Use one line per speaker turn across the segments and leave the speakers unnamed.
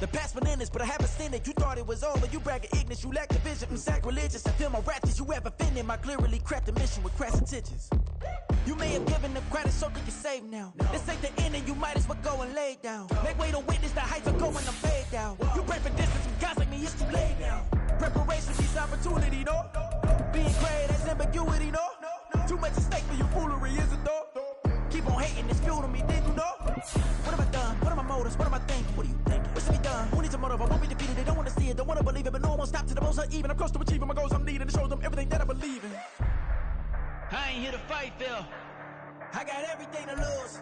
The past bananas, but I haven't seen it. You thought it was over. You bragging ignorance. You lack the vision. I'm sacrilegious. I feel my raptors. You ever offended my clearly crafted mission with crass intentions. You may have given them credit so that you're safe now. This ain't the end and you might as well go and lay down. Make way to witness the heights are going, I'm fade down. You pray for distance from guys like me, it's too late now. Preparation sees opportunity, no? Being great, that's ambiguity, no? Too much at stake for your foolery, is it though? Keep on hating, it's fuel to me, did you know? What have I done? What are my motives? What am I thinking? What are you thinking? What's to be done? Who needs a motive? I won't be defeated, they don't want to see it, don't want to believe it, but no one won't stop to the most uneven. I'm close to achieving my goals, I'm needing to show them everything that I believe in. I ain't here to fight, Phil. I got everything to lose.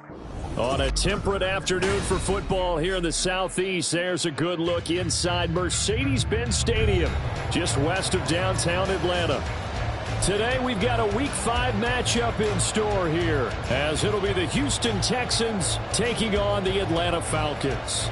On a temperate afternoon for football here in the Southeast, there's a good look inside Mercedes-Benz Stadium, just west of downtown Atlanta. Today we've got a Week 5 matchup in store here, as it'll be the Houston Texans taking on the Atlanta Falcons.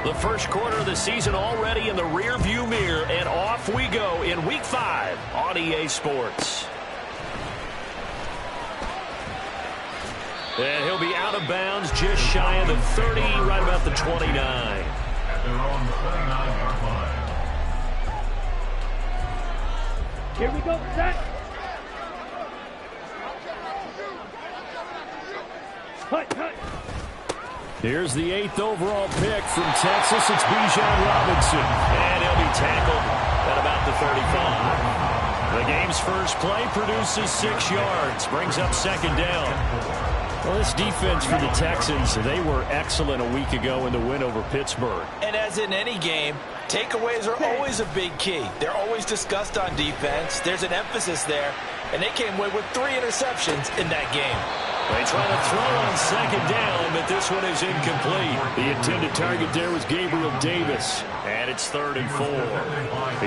The first quarter of the season already in the rear-view mirror, and off we go in Week 5 on EA Sports. And he'll be out of bounds just shy of the 30, right about the 29.
At their own 29-yard line.
Here we go, set. Cut.
Here's the 8th overall pick from Texas. It's Bijan Robinson. And he'll be tackled at about the 35. The game's first play produces 6 yards. Brings up second down. Well, this defense for the Texans, they were excellent a week ago in the win over Pittsburgh.
And as in any game, takeaways are always a big key. They're always discussed on defense. There's an emphasis there. And they came away with 3 interceptions in that game.
They try to throw on second down, but this one is incomplete. The intended target there was Gabriel Davis, and it's 3rd and 4.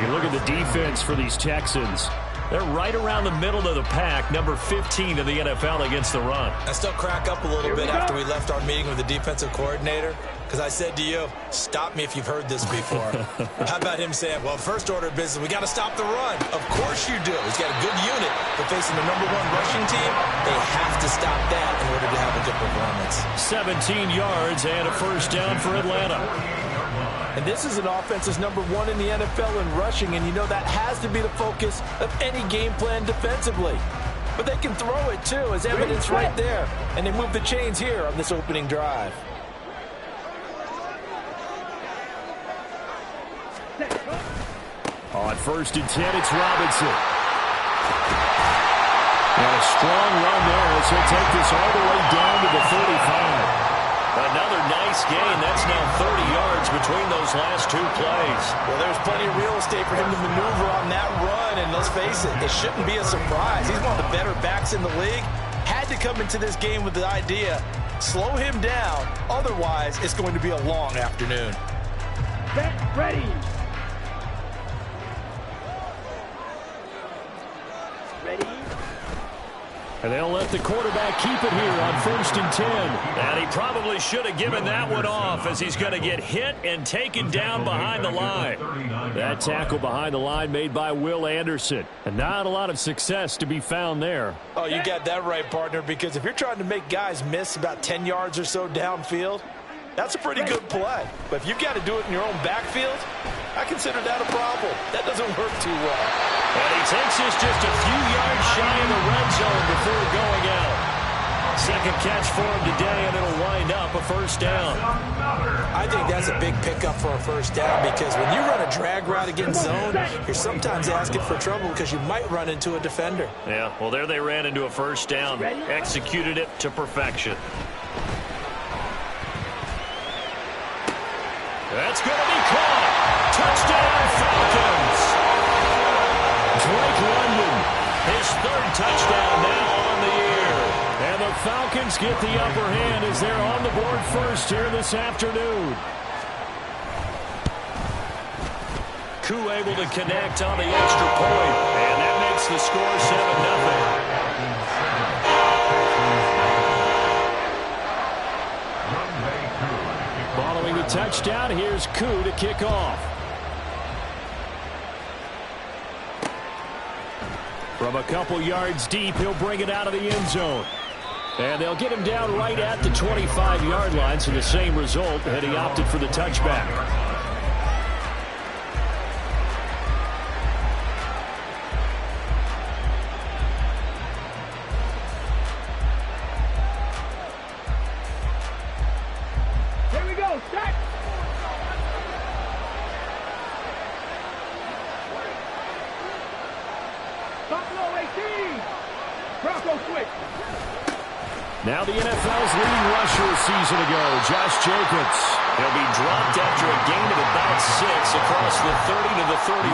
You look at the defense for these Texans. They're right around the middle of the pack, number 15 in the NFL against the run.
I still crack up a little bit after we left our meeting with the defensive coordinator, because I said to you, stop me if you've heard this before. How about him saying, well, first order of business, we got to stop the run. Of course you do. He's got a good unit, but facing the #1 rushing team, they have to stop that in order to have a good performance.
17 yards and a first down for Atlanta.
And this is an offense that's #1 in the NFL in rushing, and you know that has to be the focus of any game plan defensively. But they can throw it, too, as evidence right there. And they move the chains here on this opening drive.
On 1st and 10, it's Robinson. And a strong run there as he'll take this all the way down to the 35. Another nice gain. That's now 30 yards between those last 2 plays.
Well, there's plenty of real estate for him to maneuver on that run, and let's face it, it shouldn't be a surprise. He's one of the better backs in the league. Had to come into this game with the idea, slow him down, otherwise it's going to be a long afternoon.
Get ready. Ready.
And they'll let the quarterback keep it here on 1st and 10. And he probably should have given that one off, as he's going to get hit and taken down behind the line. That tackle behind the line made by Will Anderson. And not a lot of success to be found there.
Oh, you got that right, partner, because if you're trying to make guys miss about 10 yards or so downfield, that's a pretty good play. But if you've got to do it in your own backfield, I consider that a problem. That doesn't work too well.
And he takes this just a few yards shy of the red zone before going out. Second catch for him today, and it'll wind up a first down.
I think that's a big pickup for a first down, because when you run a drag route against zone, you're sometimes asking for trouble because you might run into a defender.
Yeah, well, there they ran into a first down. Executed it to perfection. That's going to be caught. Touchdown, Falcons. Drake London, his 3rd touchdown now on the year. And the Falcons get the upper hand as they're on the board first here this afternoon. Koo able to connect on the extra point, and that makes the score 7-0. Following the touchdown, here's Koo to kick off. From a couple yards deep, he'll bring it out of the end zone. And they'll get him down right at the 25-yard line, so the same result, and he opted for the touchback.
Here we go, set. Buffalo 18. Bronco switch.
Now the NFL's leading rusher a season ago, Josh Jacobs. He'll be dropped after a gain of about 6 across the 30 to the 31.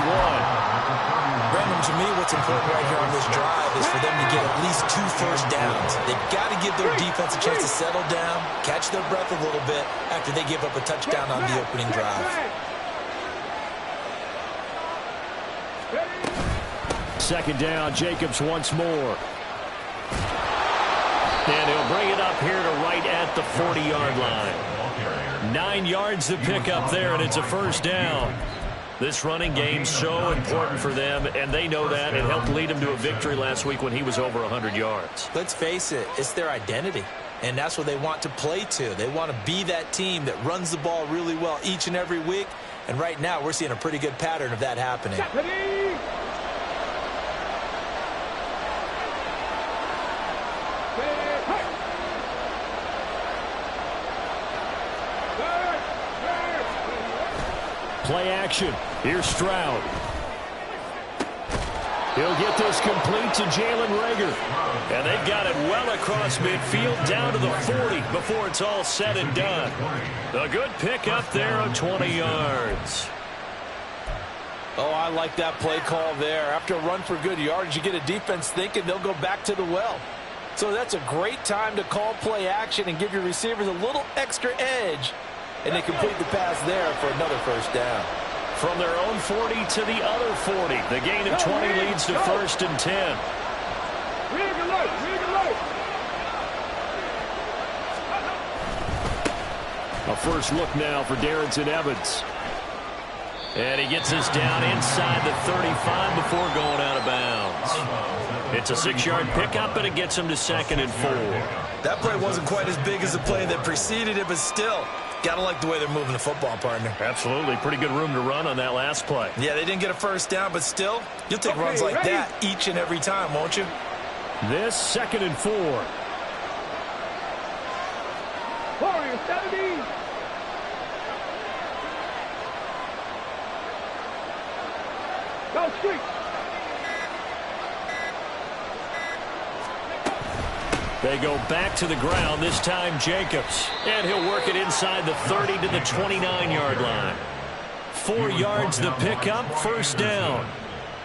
Brandon, to me, what's important right here on this drive is for them to get at least 2 first downs. They've got to give their defense a chance to settle down, catch their breath a little bit after they give up a touchdown on the opening drive.
Second down, Jacobs once more. And he'll bring it up here to right at the 40-yard line. 9 yards to pick up there, and it's a first down. This running game's so important for them, and they know that. It helped lead them to a victory last week when he was over 100 yards.
Let's face it, it's their identity, and that's what they want to play to. They want to be that team that runs the ball really well each and every week, and right now we're seeing a pretty good pattern of that happening.
Play action. Here's Stroud. He'll get this complete to Jalen Reagor. And they've got it well across midfield down to the 40 before it's all said and done. A good pick up there of 20 yards.
Oh, I like that play call there. After a run for good yards, you get a defense thinking they'll go back to the well. So that's a great time to call play action and give your receivers a little extra edge. And they complete the pass there for another first down.
From their own 40 to the other 40. The gain of 20 leads to 1st and 10. A first look now for Darrington Evans. And he gets us down inside the 35 before going out of bounds. It's a 6-yard pickup, and it gets him to 2nd and 4.
That play wasn't quite as big as the play that preceded it, but still, gotta like the way they're moving the football, partner.
Absolutely. Pretty good room to run on that last play.
Yeah, they didn't get a first down, but still, you'll take runs like that each and every time, won't you?
This 2nd and 4.
70. Go street.
They go back to the ground, this time Jacobs. And he'll work it inside the 30 to the 29-yard line. 4 yards the pickup, first down.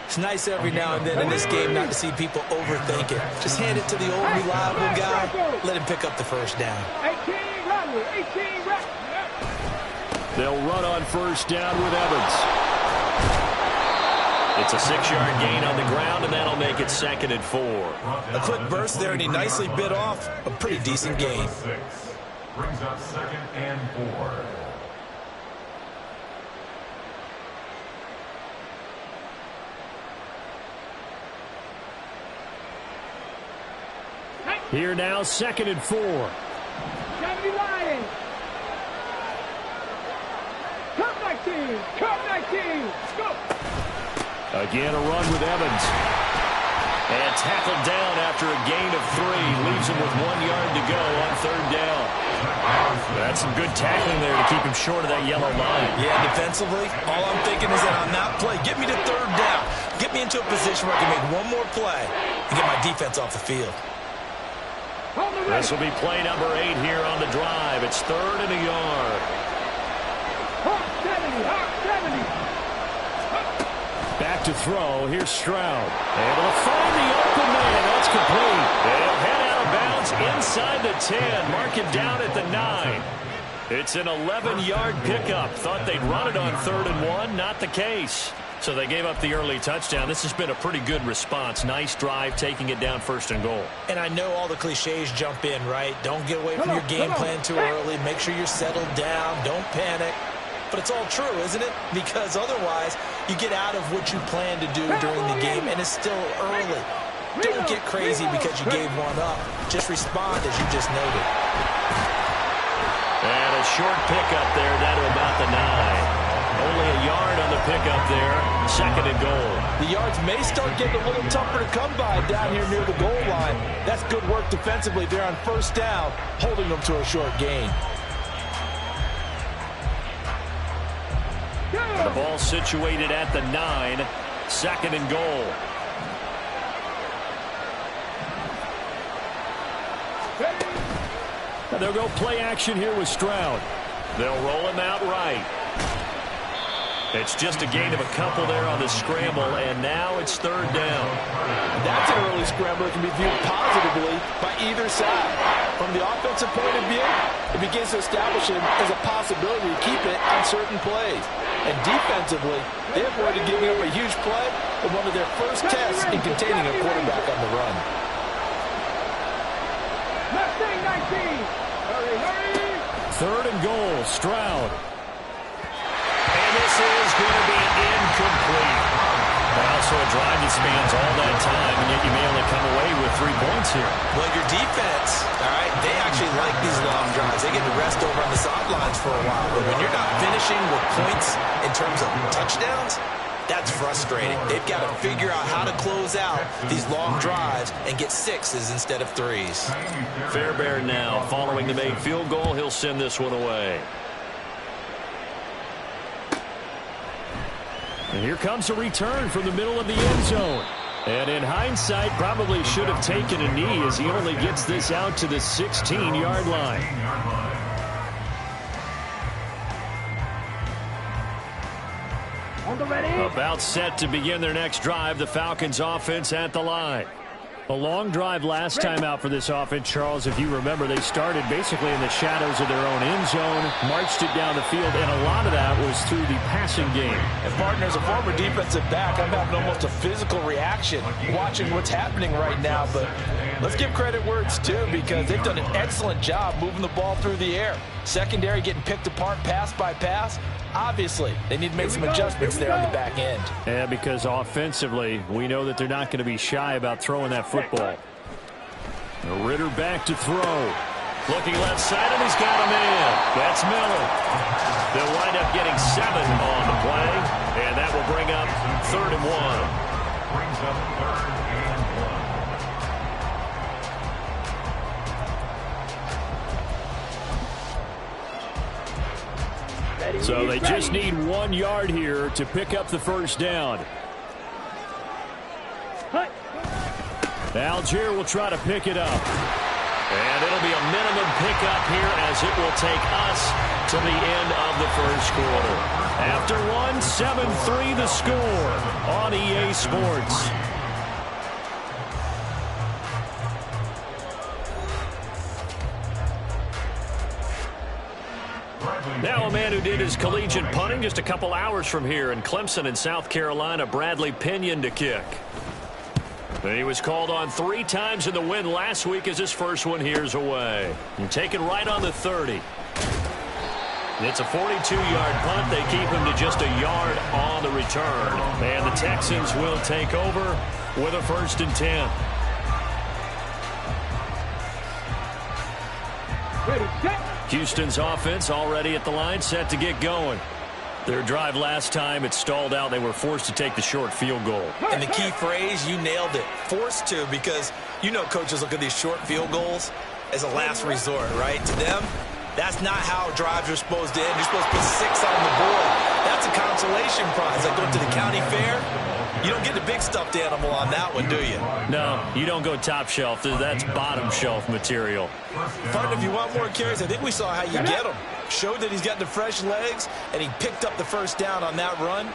It's nice every now and then in this game not to see people overthink it. Just hand it to the old reliable guy. Let him pick up the first down.
18 run.
They'll run on first down with Evans. It's a 6-yard gain on the ground, and that'll make it 2nd and 4.
A quick burst there, and he nicely bit off a pretty decent gain.
Brings up 2nd and 4.
Here now, 2nd and 4.
70 Lions. Cup 19. Go.
Again, a run with Evans. And tackled down after a gain of 3. Leaves him with 1 yard to go on 3rd down. That's some good tackling there to keep him short of that yellow line.
Yeah, defensively, all I'm thinking is that on that play, get me to 3rd down. Get me into a position where I can make one more play and get my defense off the field.
This will be play number 8 here on the drive. It's 3rd and a yard.
70.
Back to throw. Here's Stroud. Able to find the open man. That's complete. They'll head out of bounds inside the 10. Mark it down at the 9. It's an 11-yard pickup. Thought they'd run it on 3rd and 1. Not the case. So they gave up the early touchdown. This has been a pretty good response. Nice drive, taking it down 1st and goal.
And I know all the cliches jump in, right? Don't get away from your game plan too early. Make sure you're settled down. Don't panic. But it's all true, isn't it? Because otherwise, you get out of what you plan to do during the game, and it's still early. Don't get crazy because you gave one up. Just respond as you just noted.
And a short pickup there down to about the 9. Only a yard on the pickup there. 2nd and goal.
The yards may start getting a little tougher to come by down here near the goal line. That's good work defensively there on 1st down, holding them to a short gain.
The ball situated at the 9. 2nd and goal. And they'll go play action here with Stroud. They'll roll him out right. It's just a gain of a couple there on the scramble, and now it's 3rd down.
That's an early scramble that can be viewed positively by either side. From the offensive point of view, it begins to establish it as a possibility to keep it on certain plays. And defensively, they avoided giving up a huge play in one of their first tests in containing a quarterback on the run.
Left thing, 19. Hurry, hurry.
3rd and goal, Stroud. And this is going to be incomplete. Well, so a drive that spans all that time, and yet you may only come away with 3 points here.
Well, your defense, all right, they actually like these long drives. They get to rest over on the sidelines for a while. But when you're not finishing with points in terms of touchdowns, that's frustrating. They've got to figure out how to close out these long drives and get 6s instead of 3s.
Fairbairn now, following the made field goal, he'll send this one away. And here comes a return from the middle of the end zone. And in hindsight, probably should have taken a knee as he only gets this out to the 16-yard line.
On the ready.
About set to begin their next drive, the Falcons offense at the line. A long drive last time out for this offense, Charles. If you remember, they started basically in the shadows of their own end zone, marched it down the field, and a lot of that was through the passing game.
And, partner, as a former defensive back, I'm having almost a physical reaction watching what's happening right now. But let's give credit where it's due, because they've done an excellent job moving the ball through the air. Secondary getting picked apart pass by pass. Obviously, they need to make some adjustments there on the back end.
Yeah, because offensively, we know that they're not going to be shy about throwing that football. Ritter back to throw. Looking left side, and he's got him in. That's Miller. They'll wind up getting 7 on the play, and that will bring up 3rd and 1.
Brings up 3rd and 1.
So they just need 1 yard here to pick up the 1st down. Algier will try to pick it up. And it'll be a minimum pickup here as it will take us to the end of the 1st quarter. After 1, 7-3 the score on EA Sports. Now a man who did his collegiate punting just a couple hours from here in Clemson in South Carolina, Bradley Pinion to kick. And he was called on 3 times in the win last week as his first one here's away. And taken right on the 30. It's a 42-yard punt. They keep him to just a yard on the return. And the Texans will take over with a 1st and 10.
Ready, set.
Houston's offense already at the line, set to get going. Their drive last time, it stalled out. They were forced to take the short field goal.
And the key phrase, you nailed it, forced to, because you know coaches look at these short field goals as a last resort, right? To them, that's not how drives are supposed to end. You're supposed to put 6 on the board. That's a consolation prize. Like going to the county fair, you don't get the big stuffed animal on that one, do you?
No, you don't go top shelf. That's bottom shelf material.
Partner, if you want more carries, I think we saw how you get them. Showed that he's got the fresh legs, and he picked up the 1st down on that run.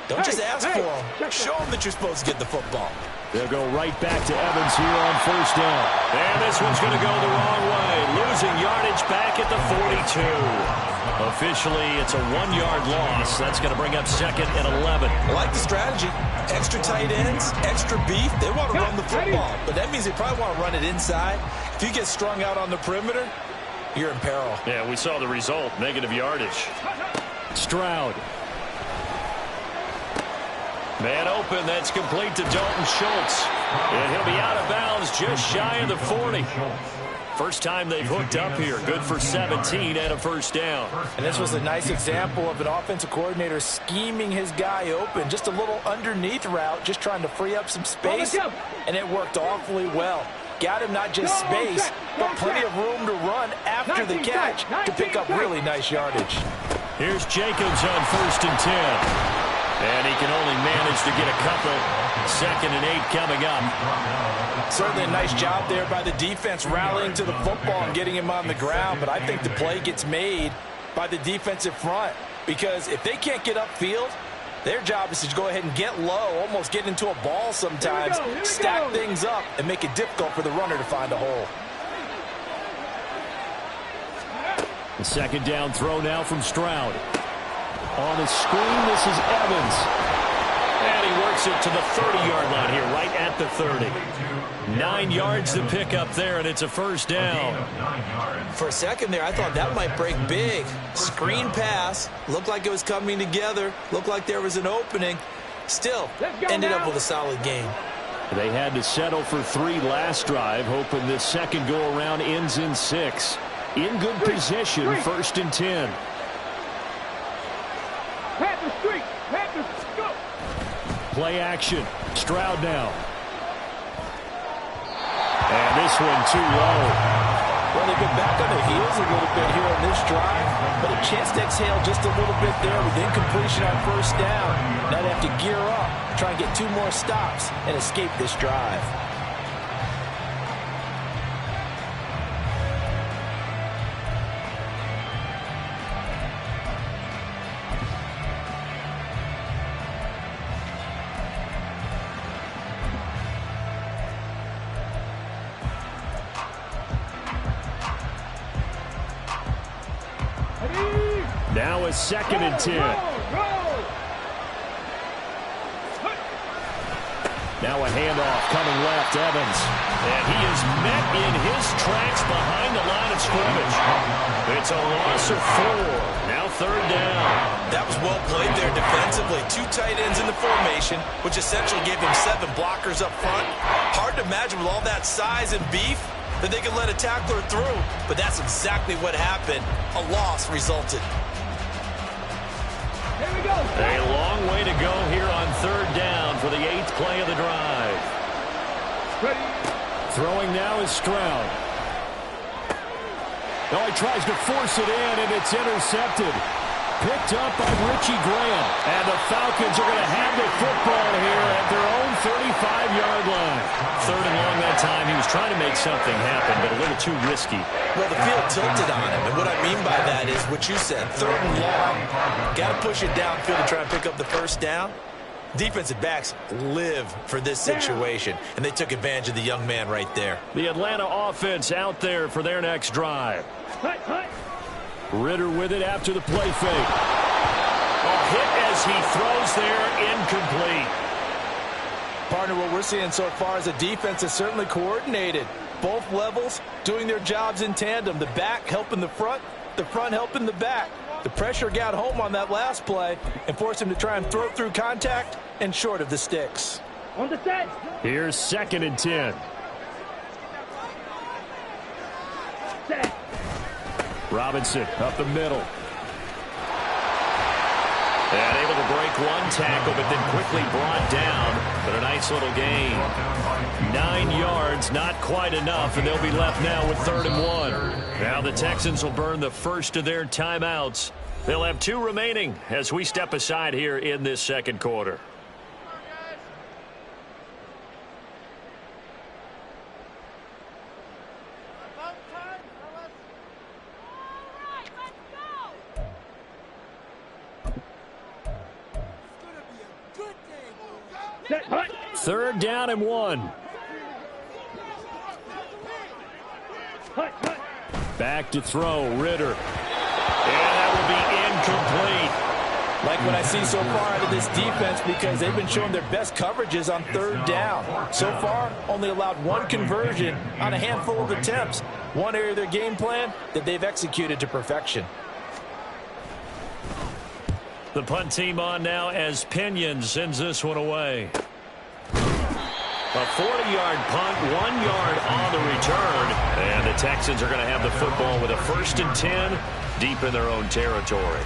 Don't just ask for him. Show him that you're supposed to get the football.
They'll go right back to Evans here on first down. And this one's going to go the wrong way. Losing yardage back at the 42. Officially, it's a 1-yard loss. That's going to bring up 2nd and 11.
I like the strategy. Extra tight ends, extra beef. They want to run the football, but that means they probably want to run it inside. If you get strung out on the perimeter, you're in peril.
Yeah, we saw the result. Negative yardage. Stroud. Man open. That's complete to Dalton Schultz. And he'll be out of bounds just shy of the 40. First time they've hooked up here. Good for 17 and a first down.
And this was a nice example of an offensive coordinator scheming his guy open. Just a little underneath route, just trying to free up some space. And it worked awfully well. Got him not just space, but plenty of room to run after the catch to pick up really nice yardage.
Here's Jacobs on 1st and 10. And he can only manage to get a couple. 2nd and 8 coming up.
Certainly a nice job there by the defense rallying to the football and getting him on the ground. But I think the play gets made by the defensive front. Because if they can't get upfield, their job is to go ahead and get low, almost get into a ball sometimes, stack things up, and make it difficult for the runner to find a hole.
The 2nd down throw now from Stroud. On the screen, this is Evans. And he works it to the 30-yard line here, right at the 30. 9 yards to pick up there, and it's a first down.
For a second there, I thought that might break big. Screen pass. Looked like it was coming together. Looked like there was an opening. Still, ended up with a solid game.
They had to settle for 3 last drive, hoping this second go-around ends in 6. In good position, 1st and 10. Play action. Stroud now. And this one too low.
Well, they've been back on their heels a little bit here on this drive, but a chance to exhale just a little bit there with incompletion on first down. Now they have to gear up, try and get 2 more stops, and escape this drive.
Now a 2nd and 10. Now a handoff coming left, Evans. And he is met in his tracks behind the line of scrimmage. It's a loss of 4. Now 3rd down.
That was well played there defensively. 2 tight ends in the formation, which essentially gave him 7 blockers up front. Hard to imagine with all that size and beef that they could let a tackler through. But that's exactly what happened. A loss resulted.
A long way to go here on 3rd down for the 8th play of the drive. Throwing now is Stroud. Oh, he tries to force it in, and it's intercepted. Picked up by Richie Graham. And the Falcons are going to have the football here at their own 35-yard line. 3rd and long that time. He was trying to make something happen, but a little too risky.
Well, the field tilted on him, and what I mean by that is what you said. 3rd and long, got to push it downfield to try and pick up the first down. Defensive backs live for this situation, and they took advantage of the young man right there.
The Atlanta offense out there for their next drive. Ritter with it after the play fake. A hit as he throws there, incomplete.
Partner, what we're seeing so far is the defense is certainly coordinated. Both levels doing their jobs in tandem. The back helping the front helping the back. The pressure got home on that last play and forced him to try and throw through contact and short of the sticks.
On the set.
Here's 2nd and 10.
Set.
Robinson up the middle. And able to break 1 tackle, but then quickly brought down. But a nice little gain. 9 yards, not quite enough, and they'll be left now with 3rd and 1. Now the Texans will burn the first of their timeouts. They'll have 2 remaining as we step aside here in this second quarter.
Set.
3rd down and 1. Back to throw, Ritter. And that will be incomplete.
Like what I see so far out of this defense, because they've been showing their best coverages on 3rd down. So far, only allowed 1 conversion on a handful of attempts. One area of their game plan that they've executed to perfection.
The punt team on now as Pinion sends this one away. A 40-yard punt, 1 yard on the return. And the Texans are going to have the football with a 1st and 10 deep in their own territory.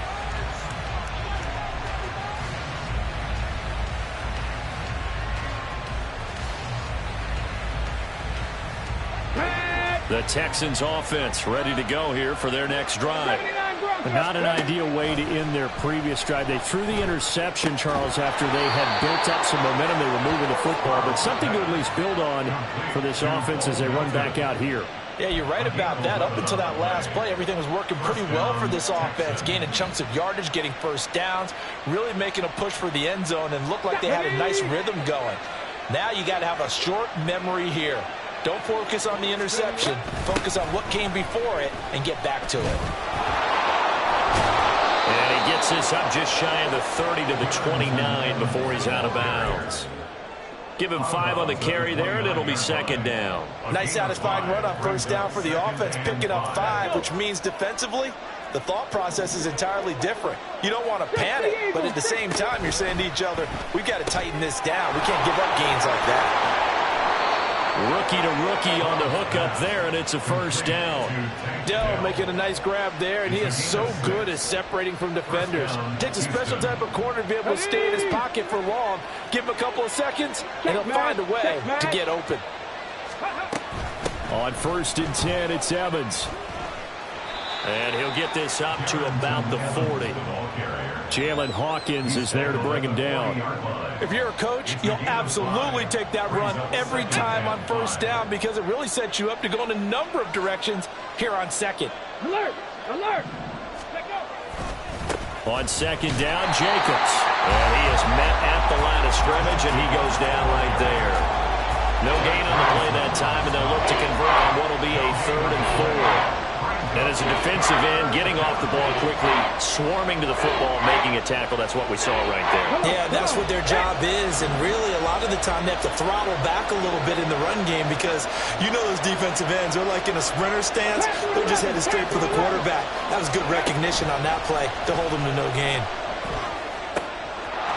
The Texans offense ready to go here for their next drive. Not an ideal way to end their previous drive. They threw the interception, Charles, after they had built up some momentum. They were moving the football, but something to at least build on for this offense as they run back out here.
Yeah, you're right about that. Up until that last play, everything was working pretty well for this offense, gaining chunks of yardage, getting 1st downs, really making a push for the end zone, and looked like they had a nice rhythm going. Now you got to have a short memory here. Don't focus on the interception. Focus on what came before it and get back to it.
And he gets this up just shy of the 30 to the 29 before he's out of bounds. Give him 5 on the carry there, and it'll be 2nd down.
Nice satisfying run on 1st down for the offense, picking up 5, which means defensively, the thought process is entirely different. You don't want to panic, but at the same time, you're saying to each other, we've got to tighten this down. We can't give up gains like that.
Rookie to rookie on the hook up there, and it's a 1st down.
Dell making a nice grab there, and he is so good at separating from defenders. Takes a special type of corner to be able to stay in his pocket for long. Give him a couple of seconds, and he'll find a way to get open.
On 1st and 10, it's Evans. And he'll get this up to about the 40. Jalen Hawkins is there to bring him down.
If you're a coach, you'll absolutely take that run every time on 1st down because it really sets you up to go in a number of directions here on 2nd.
Alert! Alert!
On 2nd down, Jacobs. And he is met at the line of scrimmage, and he goes down right there. No gain on the play that time, and they'll look to convert on what will be a 3rd and 4. And as a defensive end, getting off the ball quickly, swarming to the football, making a tackle, that's what we saw right there.
Yeah, that's what their job is, and really a lot of the time they have to throttle back a little bit in the run game because you know those defensive ends are like in a sprinter stance. They're just headed straight for the quarterback. That was good recognition on that play to hold them to no gain.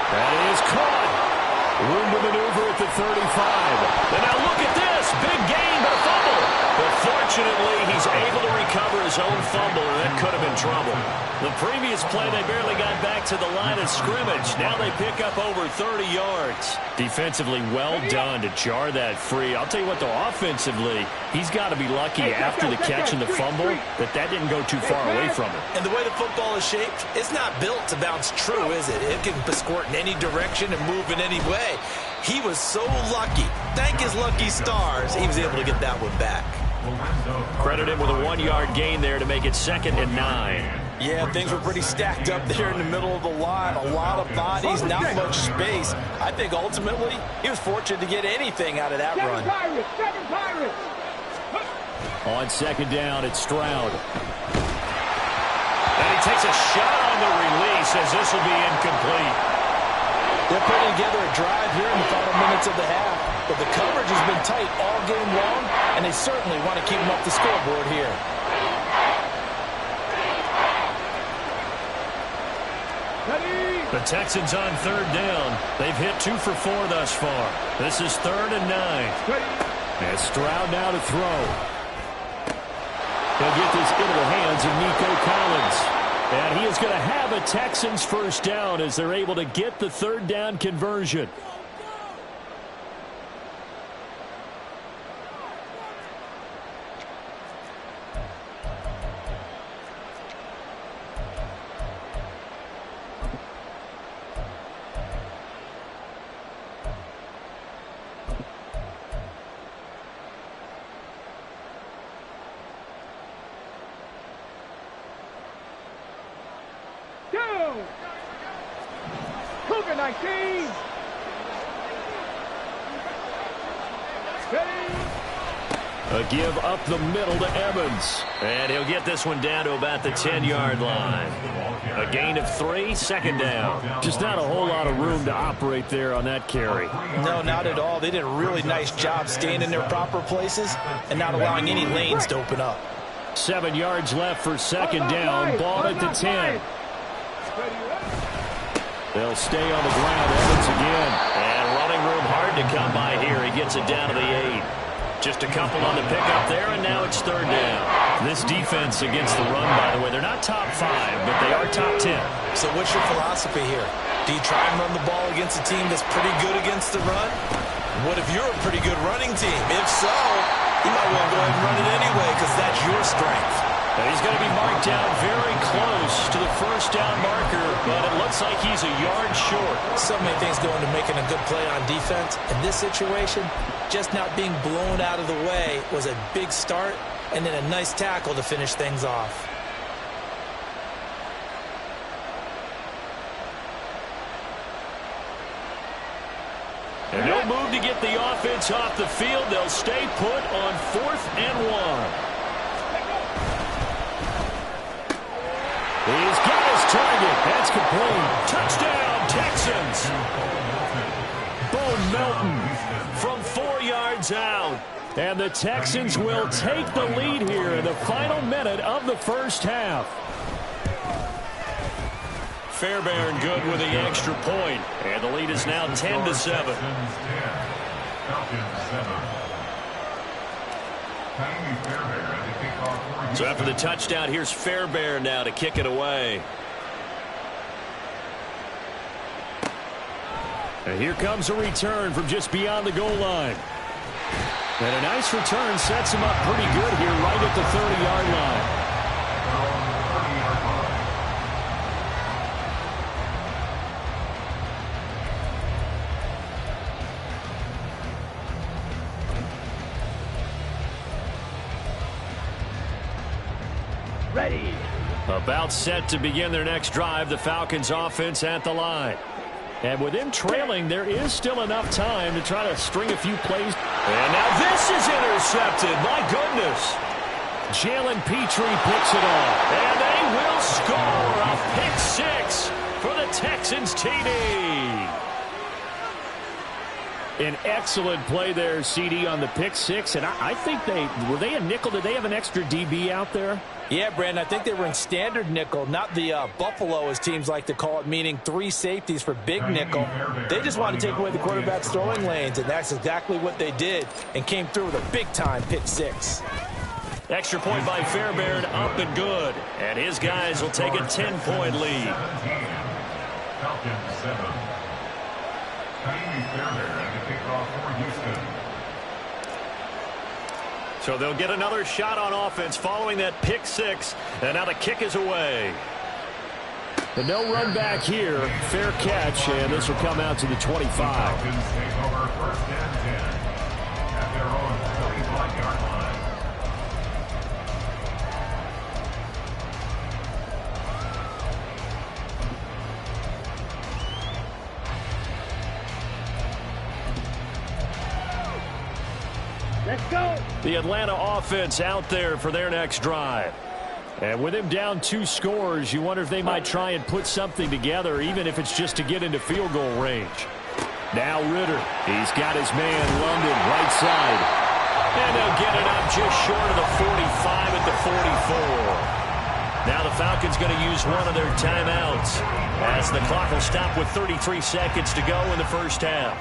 That is caught. Room to maneuver at the 35. And now look at this. Big gain, but a fumble. But fortunately, he's able to recover his own fumble, and that could have been trouble. The previous play, they barely got back to the line of scrimmage. Now they pick up over 30 yards. Defensively, well done to jar that free. I'll tell you what, though, offensively, he's got to be lucky after the catch and the fumble that didn't go too far away from him.
And the way the football is shaped, it's not built to bounce true, is it? It can squirt in any direction and move in any way. He was so lucky. Thank his lucky stars, he was able to get that one back.
Credit him with a 1-yard gain there to make it 2nd and 9.
Yeah, things were pretty stacked up there in the middle of the line. A lot of bodies, not much space. I think ultimately he was fortunate to get anything out of that run.
Seven Pirates!
On 2nd down, it's Stroud. And he takes a shot on the release as this will be incomplete.
They're putting together a drive here in the final minutes of the half, but the coverage has been tight all game long, and they certainly want to keep them up the scoreboard here.
The Texans on 3rd down. They've hit 2 for 4 thus far. This is 3rd and 9. And Stroud now to throw. He'll get this into the hands of Nico Collins. And he is going to have a Texans 1st down as they're able to get the 3rd down conversion.
Cougar 19!
A give up the middle to Evans. And he'll get this one down to about the 10-yard line. A gain of 3, second down. Just not a whole lot of room to operate there on that carry.
No, not at all. They did a really nice job staying in their proper places and not allowing any lanes to open up.
7 yards left for second down. Ball at the 10. They'll stay on the ground. Evans again. And running room hard to come by here. He gets it down to the 8. Just a couple on the pickup there, and now it's third down. This defense against the run, by the way, they're not top 5, but they are top 10.
So what's your philosophy here? Do you try and run the ball against a team that's pretty good against the run? What if you're a pretty good running team? If so, you might want to go ahead and run it anyway because that's your strength.
And he's going to be marked down very close to the first down marker, but it looks like he's a yard short.
So many things go into making a good play on defense. In this situation, just not being blown out of the way was a big start, and then a nice tackle to finish things off.
And no move to get the offense off the field. They'll stay put on 4th and 1. He's got his target. That's complete. Touchdown, Texans. Bo Melton from 4 yards out. And the Texans will take the lead here in the final minute of the first half. Fairbairn good with the extra point. And the lead is now 10-7. So after the touchdown, here's Fairbairn now to kick it away. And here comes a return from just beyond the goal line. And a nice return sets him up pretty good here right at the 30-yard line.
Ready.
About set to begin their next drive, the Falcons offense at the line. And with them trailing, there is still enough time to try to string a few plays. And now this is intercepted. My goodness. Jalen Petrie picks it off. And they will score a pick 6 for the Texans TD. An excellent play there, CD, on the pick 6. And I think were they a nickel? Did they have an extra DB out there?
Yeah, Brandon, I think they were in standard nickel, not the Buffalo, as teams like to call it, meaning 3 safeties for big nickel. They just wanted to take away the quarterback's throwing lanes, and that's exactly what they did, and came through with a big-time pick 6.
Extra point by Fairbairn, up and good. And his guys will take a 10-point lead.
Falcons 7. Fairbairn to kick off for Houston.
So they'll get another shot on offense following that pick 6. And now the kick is away. And no run back here. Fair catch, and this will come out to the 25.
Falcons take over 1st and 10 at their own 45-yard line.
Let's go.
The Atlanta offense out there for their next drive. And with him down 2 scores, you wonder if they might try and put something together, even if it's just to get into field goal range. Now Ritter. He's got his man London right side. And they'll get it up just short of the 45 at the 44. Now the Falcons going to use one of their timeouts as the clock will stop with 33 seconds to go in the first half.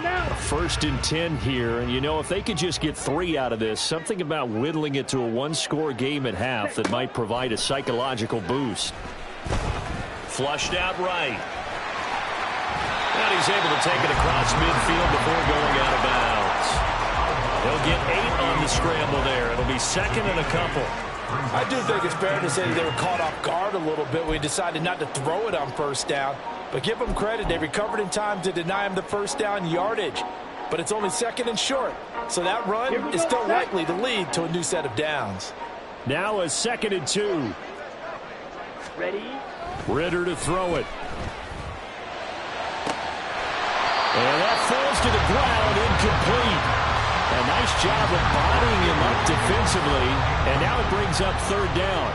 Now.
1st and 10 here, and you know, if they could just get 3 out of this, something about whittling it to a 1-score game at half that might provide a psychological boost. Flushed out right. And he's able to take it across midfield before going out of bounds. They'll get 8 on the scramble there. It'll be 2nd and a couple.
I do think it's fair to say they were caught off guard a little bit when we decided not to throw it on 1st down. But give them credit. They recovered in time to deny him the 1st down yardage. But it's only 2nd and short. So that run is still likely to lead to a new set of downs.
Now a 2nd and 2.
Ready.
Ritter to throw it. And that falls to the ground, incomplete. A nice job of bodying him up defensively, and now it brings up third down.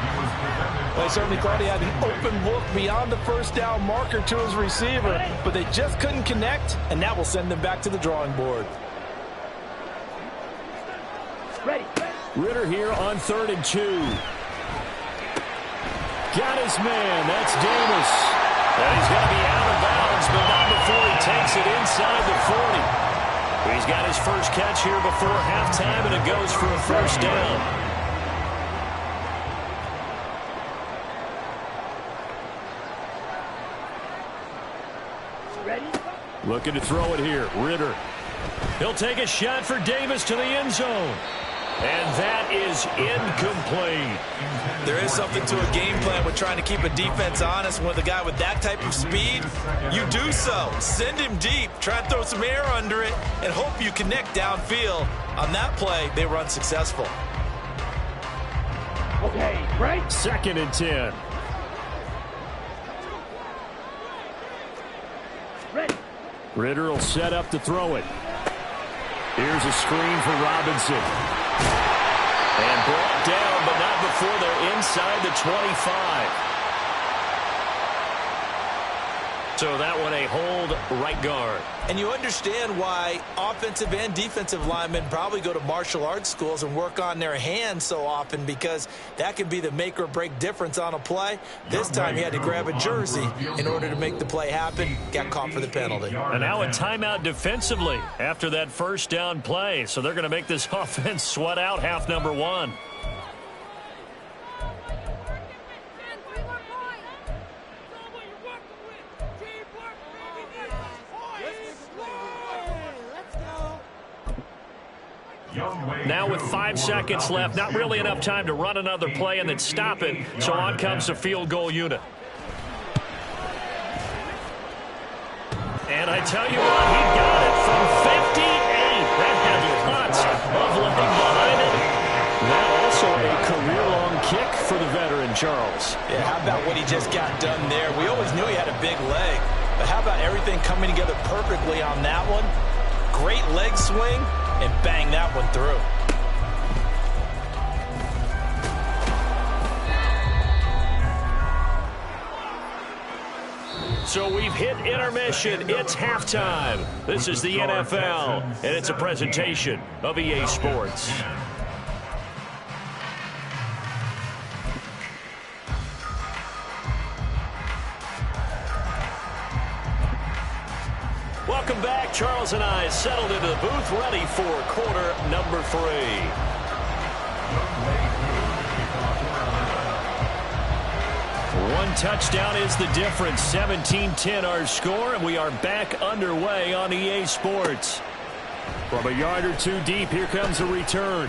Well, he certainly thought he had an open look beyond the first down marker to his receiver, but they just couldn't connect, and that will send them back to the drawing board.
Ritter here on 3rd and 2. Got his man. That's Davis. And he's going to be out of bounds, but not before he takes it inside the 40. He's got his first catch here before halftime, and it goes for a first down. Looking to throw it here. Ritter. He'll take a shot for Davis to the end zone. And that is incomplete.
There is something to a game plan with trying to keep a defense honest. With a guy with that type of speed, you do so. Send him deep, try and throw some air under it, and hope you connect downfield. On that play, they were unsuccessful.
Okay, right?
2nd and 10. Ritter will set up to throw it. Here's a screen for Robinson. And brought down, but not before they're inside the 25. So that one a hold right guard.
And you understand why offensive and defensive linemen probably go to martial arts schools and work on their hands so often, because that can be the make or break difference on a play. This time he had to grab a jersey in order to make the play happen. Got caught for the penalty.
And now a timeout defensively after that first down play. So they're going to make this offense sweat out half number 1. Now with 5 seconds left, not really enough time to run another play and then stop it. So on comes the field goal unit. And I tell you what, he got it from 58. That has lots of leg behind it. Now also a career-long kick for the veteran, Charles.
Yeah, how about what he just got done there? We always knew he had a big leg, but how about everything coming together perfectly on that one? Great leg swing, and bang that one through.
So we've hit intermission. It's halftime. This is the NFL, and it's a presentation of EA Sports. Welcome back. Charles and I settled into the booth, ready for quarter number 3. One touchdown is the difference. 17-10 our score, and we are back underway on EA Sports. From a yard or two deep, here comes a return.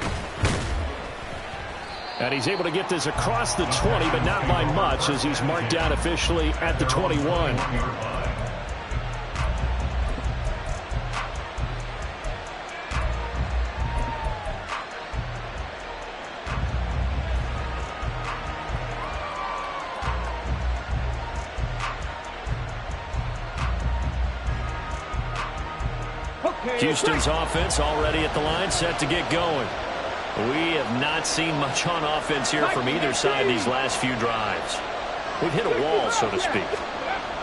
And he's able to get this across the 20, but not by much, as he's marked down officially at the 21. Houston's offense already at the line, set to get going. We have not seen much on offense here from either side these last few drives. We've hit a wall, so to speak.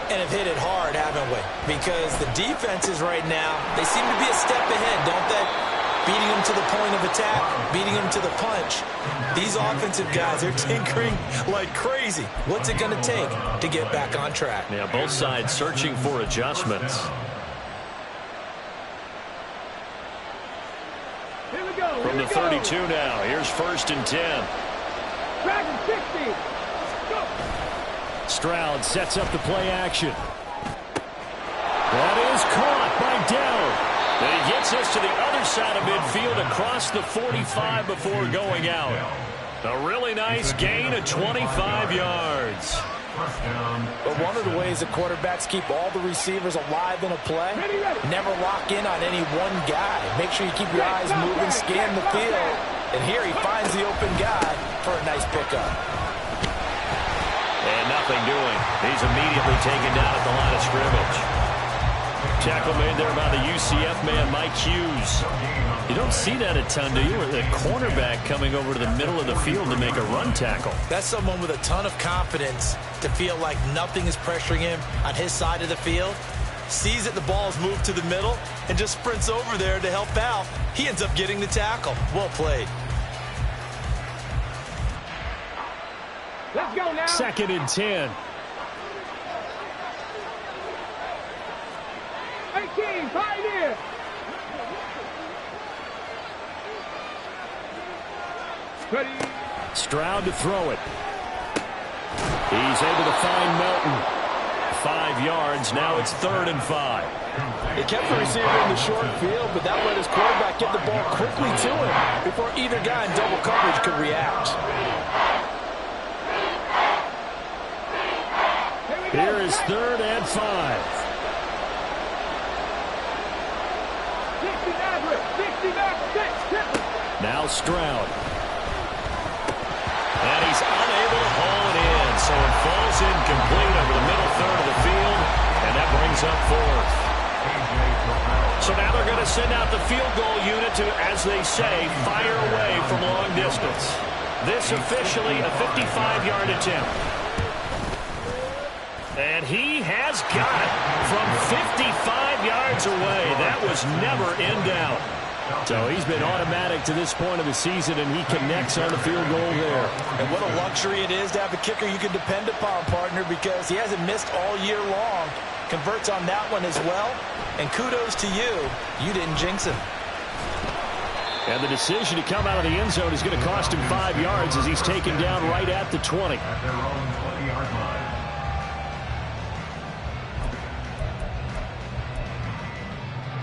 And have hit it hard, haven't we? Because the defenses right now, they seem to be a step ahead, don't they? Beating them to the point of attack, beating them to the punch. These offensive guys are tinkering like crazy. What's it going to take to get back on track?
Yeah, both sides searching for adjustments. From the 32 now, here's 1st and 10.
Dragon 60. Go.
Stroud sets up the play action. That is caught by Dell. And he gets us to the other side of midfield across the 45 before going out. A really nice gain of 25 yards.
But one of the ways that quarterbacks keep all the receivers alive in a play, never lock in on any one guy. Make sure you keep your eyes moving, scan the field. And here he finds the open guy for a nice pickup.
And nothing doing. He's immediately taken down at the line of scrimmage. Tackle made there by the UCF man, Mike Hughes. You don't see that a ton, do you? With a cornerback coming over to the middle of the field to make a run tackle.
That's someone with a ton of confidence to feel like nothing is pressuring him on his side of the field. Sees that the ball is moved to the middle and just sprints over there to help out. He ends up getting the tackle. Well played.
Let's go now.
2nd and 10.
18, Pioneer. Ready.
Stroud to throw it. He's able to find Melton. 5 yards. Now it's 3rd and 5.
He kept the receiver in the short field, but that let his quarterback get the ball quickly to him before either guy in double coverage could react.
Here is 3rd and 5.
60
Now Stroud. And he's unable to haul it in, so it falls incomplete over the middle third of the field, and that brings up 4th. So now they're going to send out the field goal unit to, as they say, fire away from long distance. This officially a 55-yard attempt. And he has got it from 55 yards away. That was never in doubt. So he's been automatic to this point of the season, and he connects on the field goal there.
And what a luxury it is to have a kicker you can depend upon, partner, because he hasn't missed all year long. Converts on that one as well. And kudos to you. You didn't jinx him.
And the decision to come out of the end zone is going to cost him 5 yards as he's taken down right at the 20.
At their own 20-yard line.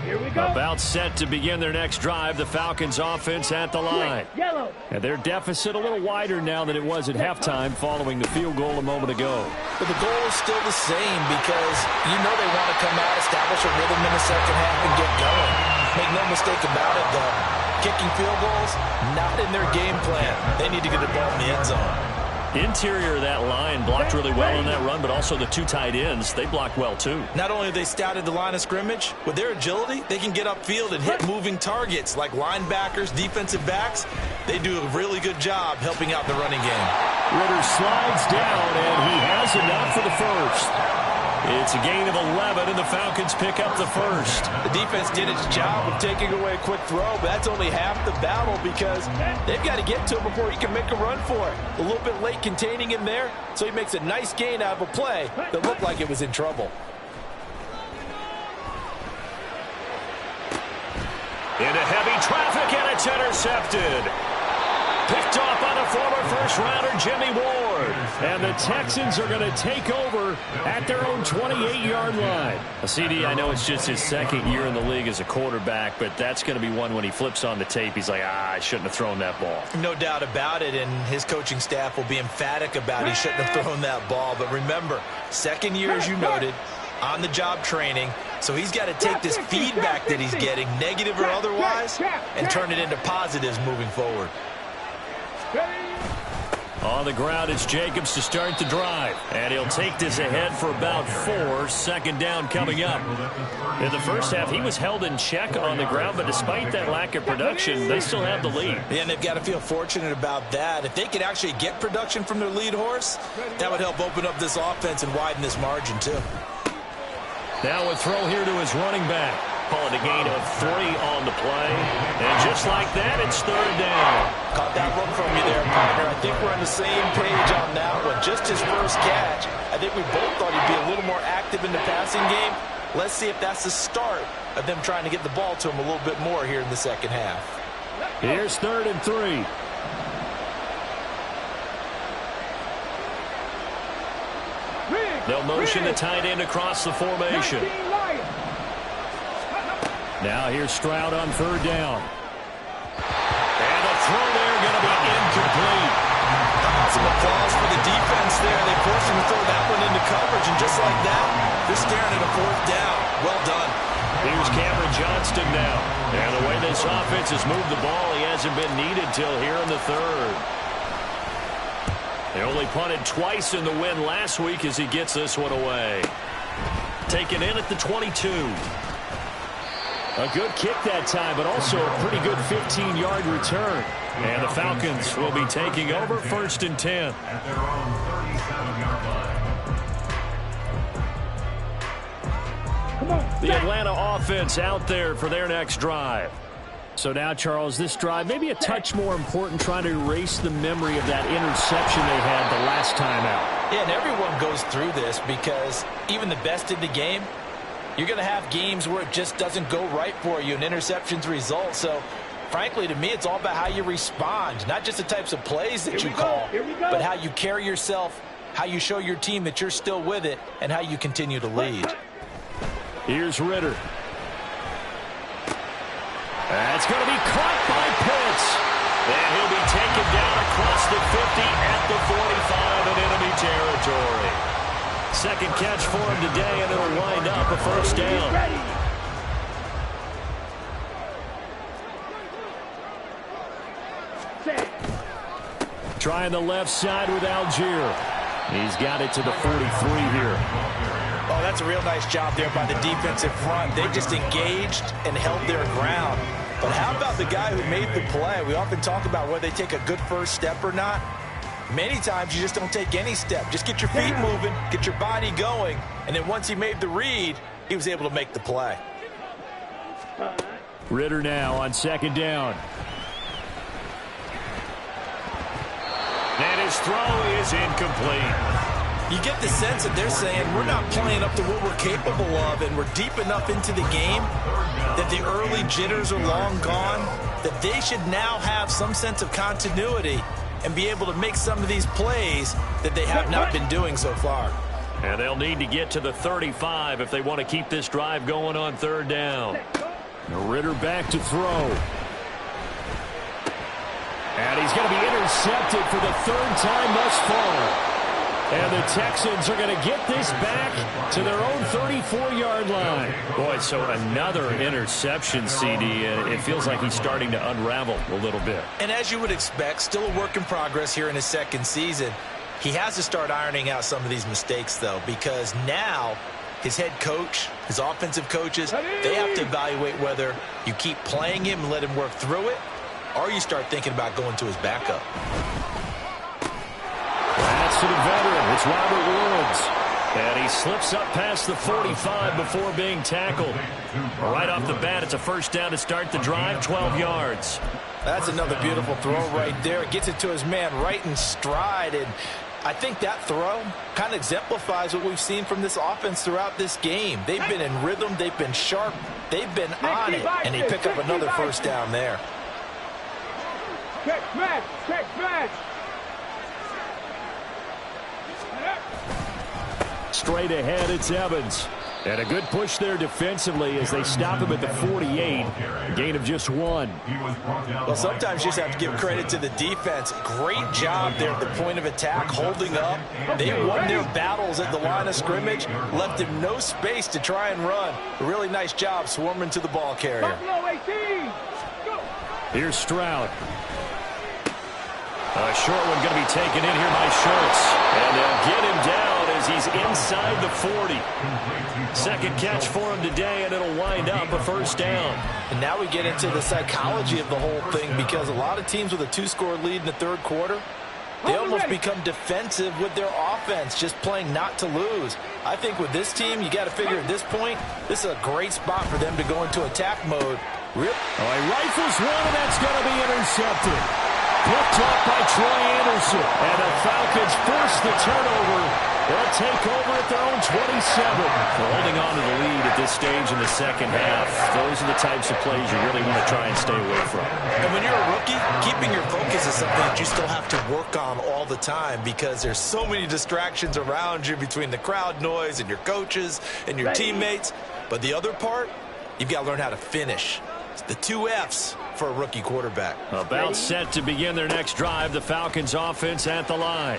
Here we go.
About set to begin their next drive, the Falcons offense at the line.
Yellow.
And their deficit a little wider now than it was at halftime following the field goal a moment ago.
But the goal is still the same because you know they want to come out, establish a rhythm in the second half, and get going. Make no mistake about it, though. Kicking field goals, not in their game plan. They need to get the ball in the end zone.
Interior of that line blocked really well on that run, but also the 2 tight ends, they blocked well too.
Not only have they scouted the line of scrimmage, with their agility, they can get upfield and hit moving targets like linebackers, defensive backs. They do a really good job helping out the running game.
Ritter slides down, and he has enough for the first. It's a gain of 11, and the Falcons pick up the first.
The defense did its job of taking away a quick throw, but that's only half the battle because they've got to get to him before he can make a run for it. A little bit late containing him there, so he makes a nice gain out of a play that looked like it was in trouble.
Into heavy traffic, and it's intercepted. Picked off by the former first-rounder Jimmy Ward. And the Texans are going to take over at their own 28-yard line. CD, I know it's just his 2nd year in the league as a quarterback, but that's going to be one when he flips on the tape. He's like, I shouldn't have thrown that ball.
No doubt about it, and his coaching staff will be emphatic about he shouldn't have thrown that ball. But remember, 2nd year, as you noted, on-the-job training. So he's got to take this feedback that he's getting, negative or otherwise, and turn it into positives moving forward.
On the ground, it's Jacobs to start the drive. And he'll take this ahead for about 4. 2nd down coming up. In the first half, he was held in check on the ground, but despite that lack of production, they still have the lead.
Yeah, and they've got to feel fortunate about that. If they could actually get production from their lead horse, that would help open up this offense and widen this margin, too.
Now a throw here to his running back. Call it a gain of 3 on the play. And just like that, it's 3rd down.
Caught that look from you there, partner. I think we're on the same page on that one. Just his first catch. I think we both thought he'd be a little more active in the passing game. Let's see if that's the start of them trying to get the ball to him a little bit more here in the second half.
Here's 3rd and 3. They'll motion the tight end across the formation. Now here's Stroud on 3rd down. And the throw there going to be incomplete.
Some applause for the defense there. They forced him to throw that one into coverage, and just like that, they're staring at a 4th down. Well done.
Here's Cameron Johnston now. And the way this offense has moved the ball, he hasn't been needed till here in the 3rd. They only punted twice in the win last week as he gets this one away. Taken in at the 22. A good kick that time, but also a pretty good 15-yard return. And the Falcons will be taking over 1st and 10.
At their own 37-yard line.
The Atlanta offense out there for their next drive. So now, Charles, this drive maybe a touch more important, trying to erase the memory of that interception they had the last time out.
Yeah, and everyone goes through this because even the best in the game, you're going to have games where it just doesn't go right for you and interceptions result. So, frankly, to me, it's all about how you respond, not just the types of plays that you call, but how you carry yourself, how you show your team that you're still with it, and how you continue to lead.
Here's Ritter. That's going to be caught by Pitts. And he'll be taken down across the 50 at the 45 in enemy territory. Second catch for him today, and it'll wind up a first down. Trying the left side with Algier. He's got it to the 43 here.
Oh, that's a real nice job there by the defensive front. They just engaged and held their ground. But how about the guy who made the play? We often talk about whether they take a good first step or not. Many times you just don't take any step. Just get your feet moving, get your body going, and then once he made the read, he was able to make the play.
Ritter now on 2nd down. And his throw is incomplete.
You get the sense that they're saying we're not playing up to what we're capable of, and we're deep enough into the game that the early jitters are long gone, that they should now have some sense of continuity and be able to make some of these plays that they have not been doing so far.
And they'll need to get to the 35 if they want to keep this drive going on 3rd down. Ritter back to throw. And he's going to be intercepted for the 3rd time thus far. And the Texans are going to get this back to their own 34-yard line. Boy, so another interception, CD. It feels like he's starting to unravel a little bit.
And as you would expect, still a work in progress here in his 2nd season. He has to start ironing out some of these mistakes, though, because now his head coach, his offensive coaches, they have to evaluate whether you keep playing him and let him work through it, or you start thinking about going to his backup.
That's to the veteran. It's Robert Woods. And he slips up past the 45 before being tackled. Right off the bat, it's a first down to start the drive, 12 yards.
That's another beautiful throw right there. It gets it to his man right in stride. And I think that throw kind of exemplifies what we've seen from this offense throughout this game. They've been in rhythm. They've been sharp. They've been on it. And they pick up another first down there.
Check match.
Straight ahead, it's Evans. And a good push there defensively as they stop him at the 48. Gain of just 1.
Well, sometimes you just have to give credit to the defense. Great job there at the point of attack, holding up. They won their battles at the line of scrimmage, left him no space to try and run. A really nice job swarming to the ball carrier.
Here's Stroud. A short one going to be taken in here by Schultz. And they'll get him down as he's inside the 40. Second catch for him today, and it'll wind up a first down.
And now we get into the psychology of the whole thing, because a lot of teams with a 2-score lead in the 3rd quarter, they almost become defensive with their offense, just playing not to lose. I think with this team, you got to figure at this point, this is a great spot for them to go into attack mode.
He rifles one, and that's going to be intercepted. Picked up by Troy Anderson. And the Falcons force the turnover. They'll take over at their own 27. They're holding on to the lead at this stage in the second half. Those are the types of plays you really want to try and stay away from.
And when you're a rookie, keeping your focus is something that you still have to work on all the time, because there's so many distractions around you between the crowd noise and your coaches and your teammates. But the other part, you've got to learn how to finish. It's the 2 F's for a rookie quarterback.
About set to begin their next drive, the Falcons offense at the line.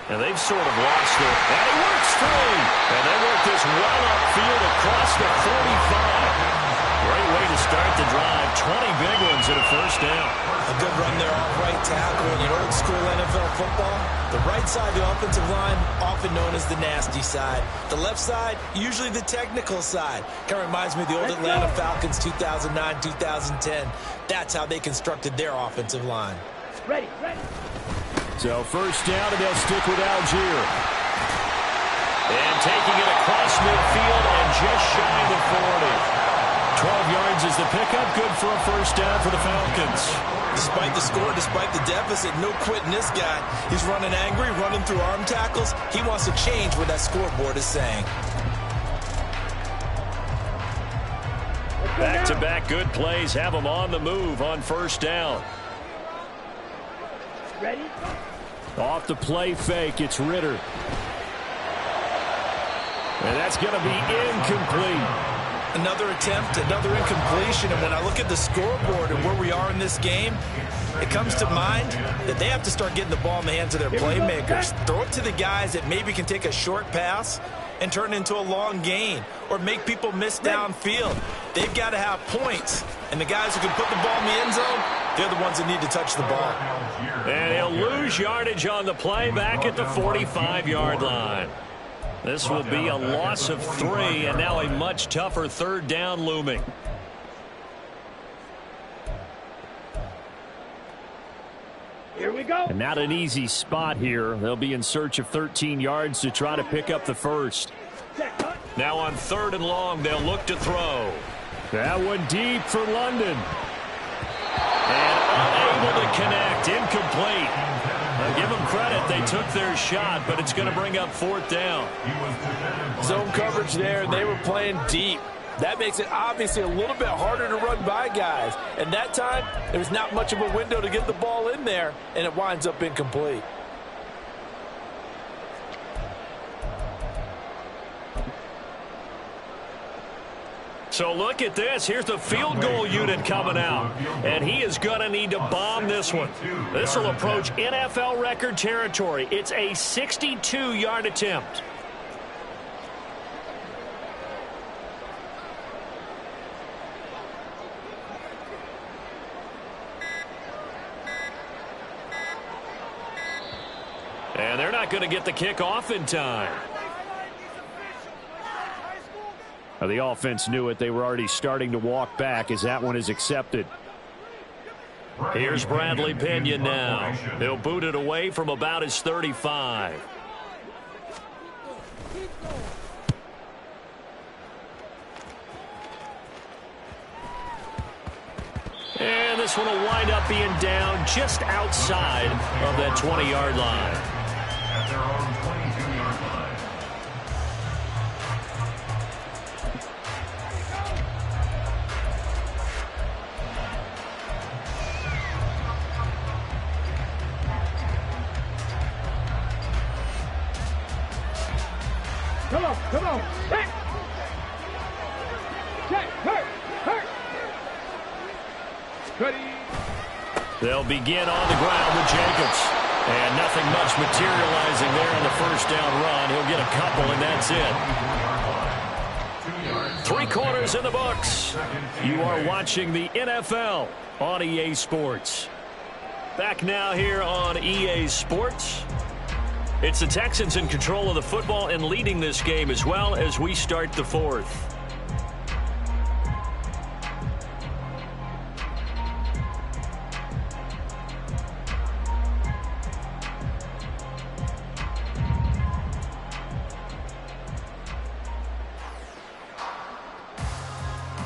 And they've sort of lost it. And he works through. And they work this well upfield across the 45. Great way to start the drive. 20 big ones and a first down.
A good run there off right tackle. In old school NFL football, the right side of the offensive line, often known as the nasty side. The left side, usually the technical side. Kind of reminds me of the old Atlanta Falcons 2009, 2010. That's how they constructed their offensive line.
Ready.
So first down, and they'll stick with Algier. And taking it across midfield and just shy of the 40. 12 yards is the pickup. Good for a first down for the Falcons.
Despite the score, despite the deficit, no quitting this guy. He's running angry, running through arm tackles. He wants to change what that scoreboard is saying.
Back-to-back good plays have them on the move on first down.
Ready?
Off the play fake, it's Ritter. And that's going to be incomplete.
Another attempt, another incompletion, and when I look at the scoreboard and where we are in this game, it comes to mind that they have to start getting the ball in the hands of their playmakers. Throw it to the guys that maybe can take a short pass and turn it into a long gain or make people miss downfield. They've got to have points, and the guys who can put the ball in the end zone, they're the ones that need to touch the ball.
And he'll lose yardage on the play back at the 45-yard line. This will be a loss of 3, and now a much tougher third down looming.
Here we go.
And not an easy spot here. They'll be in search of 13 yards to try to pick up the first. Now on 3rd and long, they'll look to throw. That one deep for London. And unable to connect. Incomplete. Now give them credit. They took their shot, but it's going to bring up 4th down.
Zone coverage there, and they were playing deep. That makes it obviously a little bit harder to run by guys. And that time, there was not much of a window to get the ball in there, and it winds up incomplete.
So look at this. Here's the field goal unit coming out. And he is going to need to bomb this one. This will approach NFL record territory. It's a 62-yard attempt. And they're not going to get the kickoff in time. The offense knew it. They were already starting to walk back as that one is accepted. Here's Bradley Pinion now. He'll boot it away from about his 35. And this one will wind up being down just outside of that 20-yard line.
At their own 22-yard line.
Come on. Check. Hurt. Ready.
They'll begin on the ground with Jacobs. And nothing much materializing there on the first down run. He'll get a couple, and that's it. 3 quarters in the books. You are watching the NFL on EA Sports. Back now here on EA Sports. It's the Texans in control of the football and leading this game as well as we start the 4th.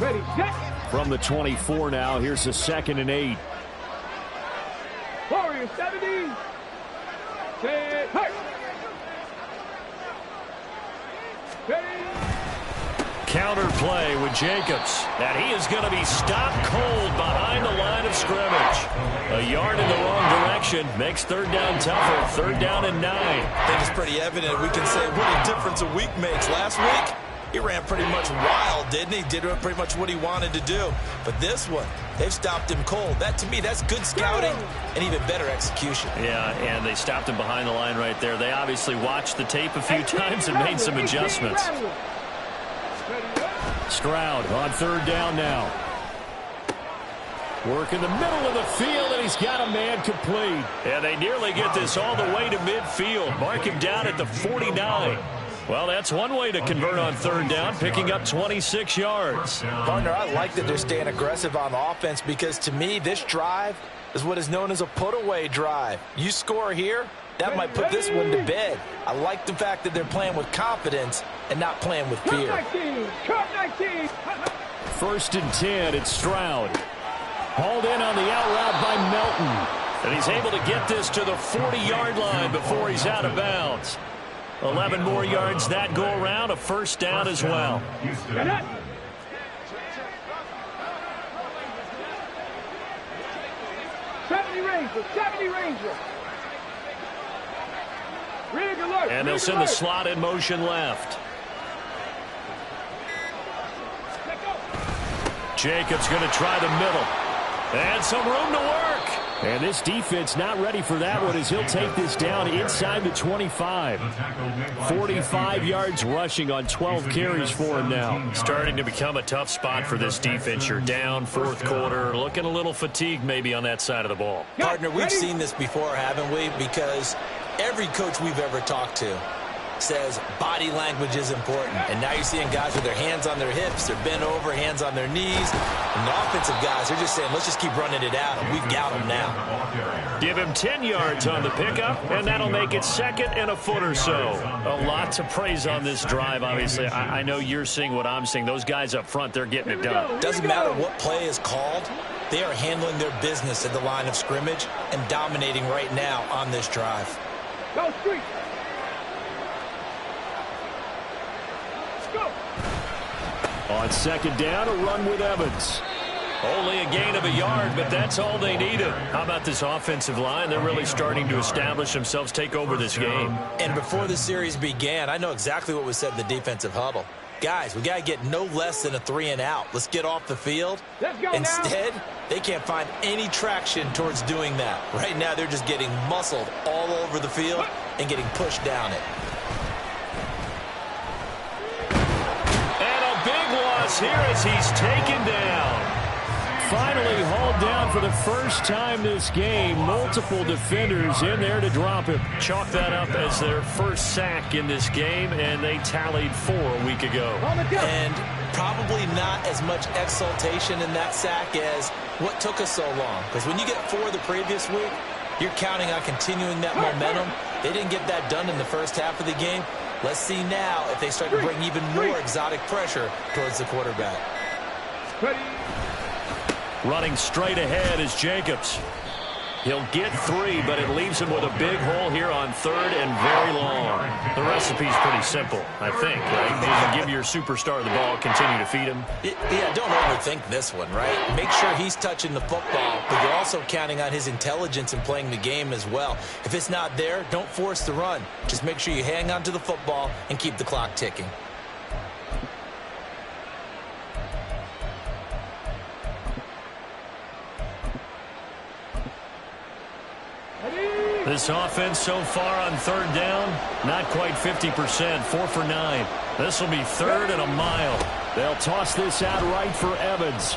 Ready, set.
From the 24 now, here's the 2nd and 8.
Warriors 70. Set. Hurt.
Counter play with Jacobs. And he is going to be stopped cold behind the line of scrimmage. A yard in the wrong direction makes 3rd down tougher. 3rd down and 9.
I think it's pretty evident. We can say what a difference a week makes. Last week, he ran pretty much wild, didn't he? Did pretty much what he wanted to do. But this one, they've stopped him cold. That, to me, that's good scouting and even better execution.
Yeah, and they stopped him behind the line right there. They obviously watched the tape a few times and made some adjustments. Stroud on 3rd down now. Work in the middle of the field, and he's got a man complete. And they nearly get this all the way to midfield. Mark him down at the 49. Well, that's one way to convert on third down, picking up 26 yards.
Partner, I like that they're staying aggressive on offense because, to me, this drive is what is known as a put-away drive. You score here, that might put this one to bed. I like the fact that they're playing with confidence and not playing with fear.
Cut 19.
1st and 10, it's Stroud. Hauled in on the out route by Melton. And he's able to get this to the 40-yard line before he's out of bounds. 11 more yards that go around, a first down as well.
70 Ranger. Rig alert.
And they'll send the slot in motion left. Jacobs going to try the middle. And some room to work. And this defense not ready for that one as he'll take this down inside the 25. 45 yards rushing on 12 carries for him now.
Starting to become a tough spot for this defense. You're down, 4th quarter, looking a little fatigued maybe on that side of the ball.
Partner, we've seen this before, haven't we? Because every coach we've ever talked to says body language is important. And now you're seeing guys with their hands on their hips, they're bent over, hands on their knees. And the offensive guys, they're just saying, let's just keep running it out. And we've got them now.
Give him 10 yards on the pickup, and that'll make it 2nd and a foot or so.
A lot to praise on this drive, obviously. I know you're seeing what I'm seeing. Those guys up front, they're getting it done.
Doesn't matter what play is called. They are handling their business at the line of scrimmage and dominating right now on this drive.
Go street.
On 2nd down, a run with Evans.
Only a gain of a yard, but that's all they needed. How about this offensive line? They're really starting to establish themselves, take over this game.
And before the series began, I know exactly what was said in the defensive huddle. Guys, we got to get no less than a 3 and out. Let's get off the field.
Let's go.
Instead,
now.
They can't find any traction towards doing that. Right now, they're just getting muscled all over the field and getting pushed down it.
Here as he's taken down. Finally hauled down for the first time this game. Multiple defenders in there to drop him.
Chalk that up as their first sack in this game, and they tallied 4 a week ago.
And probably not as much exultation in that sack as what took us so long. Because when you get 4 the previous week, you're counting on continuing that momentum. They didn't get that done in the first half of the game. Let's see now if they start to bring even more exotic pressure towards the quarterback.
Running straight ahead is Jacobs. He'll get 3, but it leaves him with a big hole here on 3rd and very long.
The recipe's pretty simple, I think, right? You give your superstar the ball, continue to feed him.
Yeah, don't overthink this one, right? Make sure he's touching the football, but you're also counting on his intelligence in playing the game as well. If it's not there, don't force the run. Just make sure you hang on to the football and keep the clock ticking.
This offense so far on 3rd down, not quite 50%, 4 for 9. This will be 3rd and a mile. They'll toss this out right for Evans.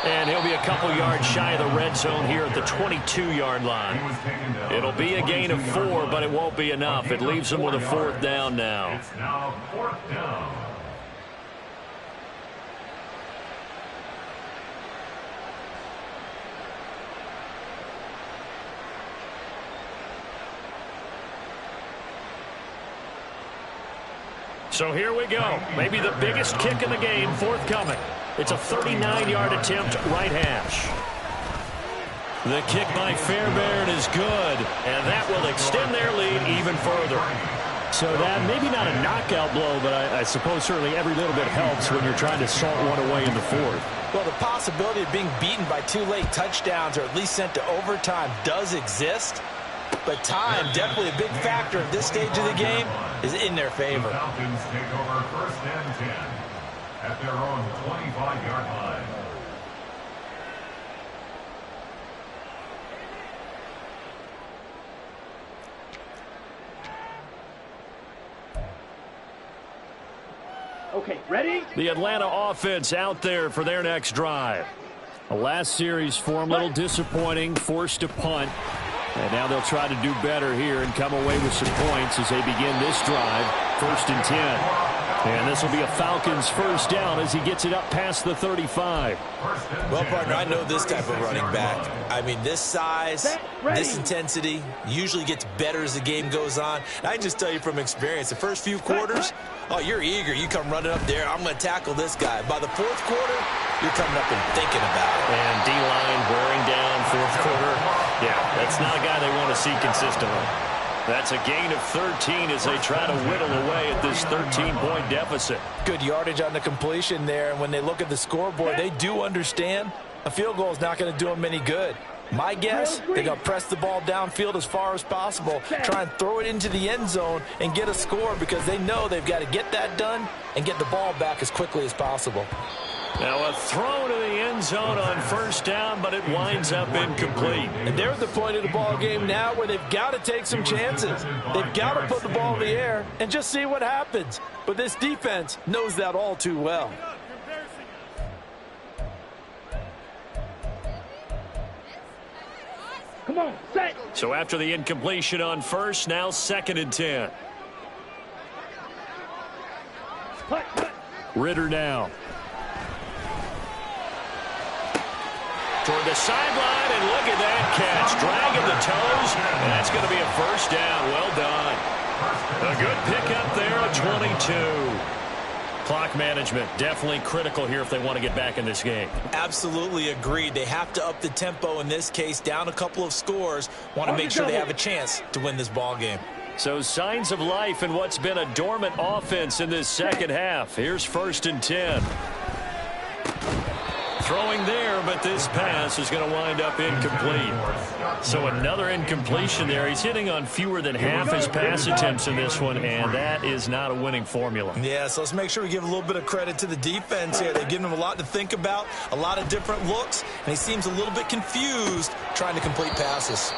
And he'll be a couple yards shy of the red zone here at the 22-yard line. It'll be a gain of 4, but it won't be enough. It leaves them with a 4th down now.
It's now 4th down.
So here we go. Maybe the biggest kick in the game forthcoming. It's a 39-yard attempt right hash. The kick by Fairbairn is good, and that will extend their lead even further. So that maybe not a knockout blow, but I suppose certainly every little bit helps when you're trying to salt one away in the 4th.
Well, the possibility of being beaten by 2 late touchdowns or at least sent to overtime does exist. But time, definitely a big factor at this stage of the game, is in their favor.
The Falcons take over 1st and 10 at their own 25-yard line.
Okay, ready?
The Atlanta offense out there for their next drive. The last series for them, a little disappointing, forced a punt. And now they'll try to do better here and come away with some points as they begin this drive. 1st and 10. And this will be a Falcons first down as he gets it up past the 35.
Well, partner, I know this type of running back. I mean, this size, this intensity usually gets better as the game goes on. And I can just tell you from experience, the first few quarters, oh, you're eager. You come running up there. I'm going to tackle this guy. By the 4th quarter, you're coming up and thinking about it.
And D-line wearing down 4th quarter. Yeah, that's not a guy they want to see consistently. That's a gain of 13 as they try to whittle away at this 13-point deficit.
Good yardage on the completion there. And when they look at the scoreboard, they do understand a field goal is not going to do them any good. My guess, they're going to press the ball downfield as far as possible, try and throw it into the end zone and get a score because they know they've got to get that done and get the ball back as quickly as possible.
Now a throw to the end zone on 1st down, but it winds up incomplete.
And they're at the point of the ball game now where they've got to take some chances. They've got to put the ball in the air and just see what happens. But this defense knows that all too well.
Come on, set.
So after the incompletion on 1st, now 2nd and 10. Ritter now. Toward the sideline, and look at that catch. Dragging the toes, and that's going to be a 1st down. Well done. A good pickup there, a 22. Clock management, definitely critical here if they want to get back in this game.
Absolutely agreed. They have to up the tempo in this case, down a couple of scores. Want to make sure they have a chance to win this ball game.
So signs of life in what's been a dormant offense in this second half. Here's 1st and 10. Throwing there, but this pass is going to wind up incomplete. So another incompletion there. He's hitting on fewer than half his pass attempts in this one, and that is not a winning formula.
Yeah, so let's make sure we give a little bit of credit to the defense here. They've given him a lot to think about, a lot of different looks, and he seems a little bit confused trying to complete passes.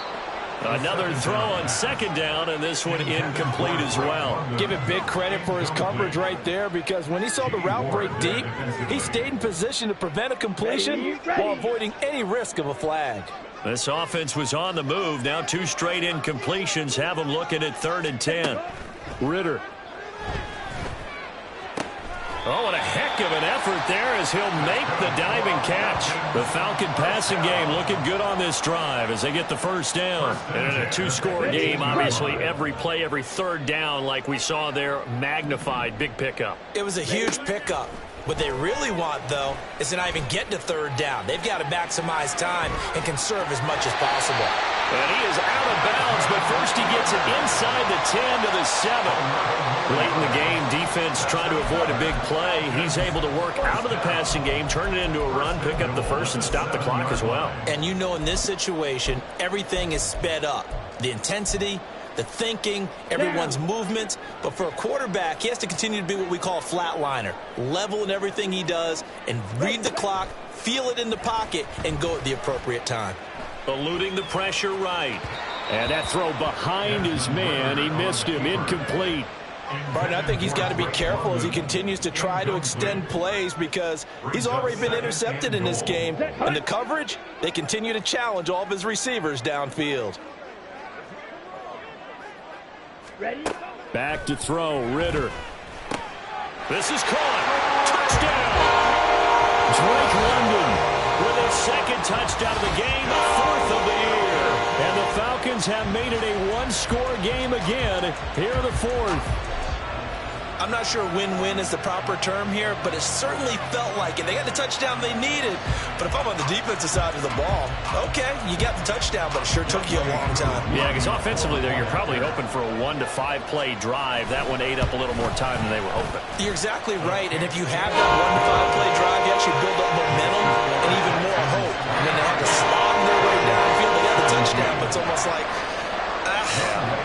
Another throw on 2nd down, and this one incomplete as well.
Give it big credit for his coverage right there because when he saw the route break deep, he stayed in position to prevent a completion while avoiding any risk of a flag.
This offense was on the move. Now 2 straight incompletions have them looking at 3rd and 10. Ritter. Oh, and a heck of an effort there as he'll make the diving catch. The Falcon passing game looking good on this drive as they get the 1st down. And in a 2-score game, obviously every play, every 3rd down like we saw there, magnified, big pickup.
It was a huge pickup. What they really want, though, is to not even get to 3rd down. They've got to maximize time and conserve as much as possible.
And he is out of bounds, but first he gets it inside the 10 to the 7. Late in the game, defense trying to avoid a big play. He's able to work out of the passing game, turn it into a run, pick up the 1st, and stop the clock as well.
And you know in this situation, everything is sped up. The intensity, the thinking, everyone's movement. But for a quarterback, he has to continue to be what we call a flatliner. Level in everything he does and read the clock, feel it in the pocket, and go at the appropriate time.
Eluding the pressure right. And that throw behind his man. He missed him. Incomplete.
Barton, I think he's got to be careful as he continues to try to extend plays because he's already been intercepted in this game. And the coverage, they continue to challenge all of his receivers downfield.
Ready?
Back to throw, Ritter. This is caught. Touchdown! Drake London with his 2nd touchdown of the game, the 4th of the year. And the Falcons have made it a 1-score game again. Here are the 4th.
I'm not sure win-win is the proper term here, but it certainly felt like it. They got the touchdown they needed, but if I'm on the defensive side of the ball, okay, you got the touchdown, but it sure took you a long time.
Yeah, because offensively there, you're probably hoping for a 1 to 5 play drive. That one ate up a little more time than they were hoping.
You're exactly right, and if you have that 1 to 5 play drive, you actually build up momentum and even more hope. And then they had to slog their way downfield. They got the touchdown, but it's almost like,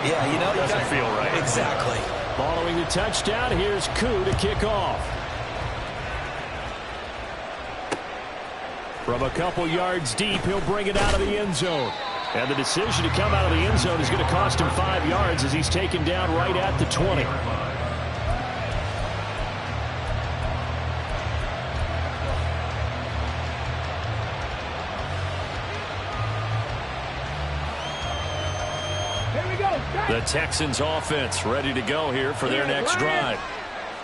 yeah, you know,
it doesn't feel right.
Exactly.
Following the touchdown, here's Koo to kick off. From a couple yards deep, he'll bring it out of the end zone. And the decision to come out of the end zone is going to cost him 5 yards as he's taken down right at the 20.
The Texans offense ready to go here for their next drive.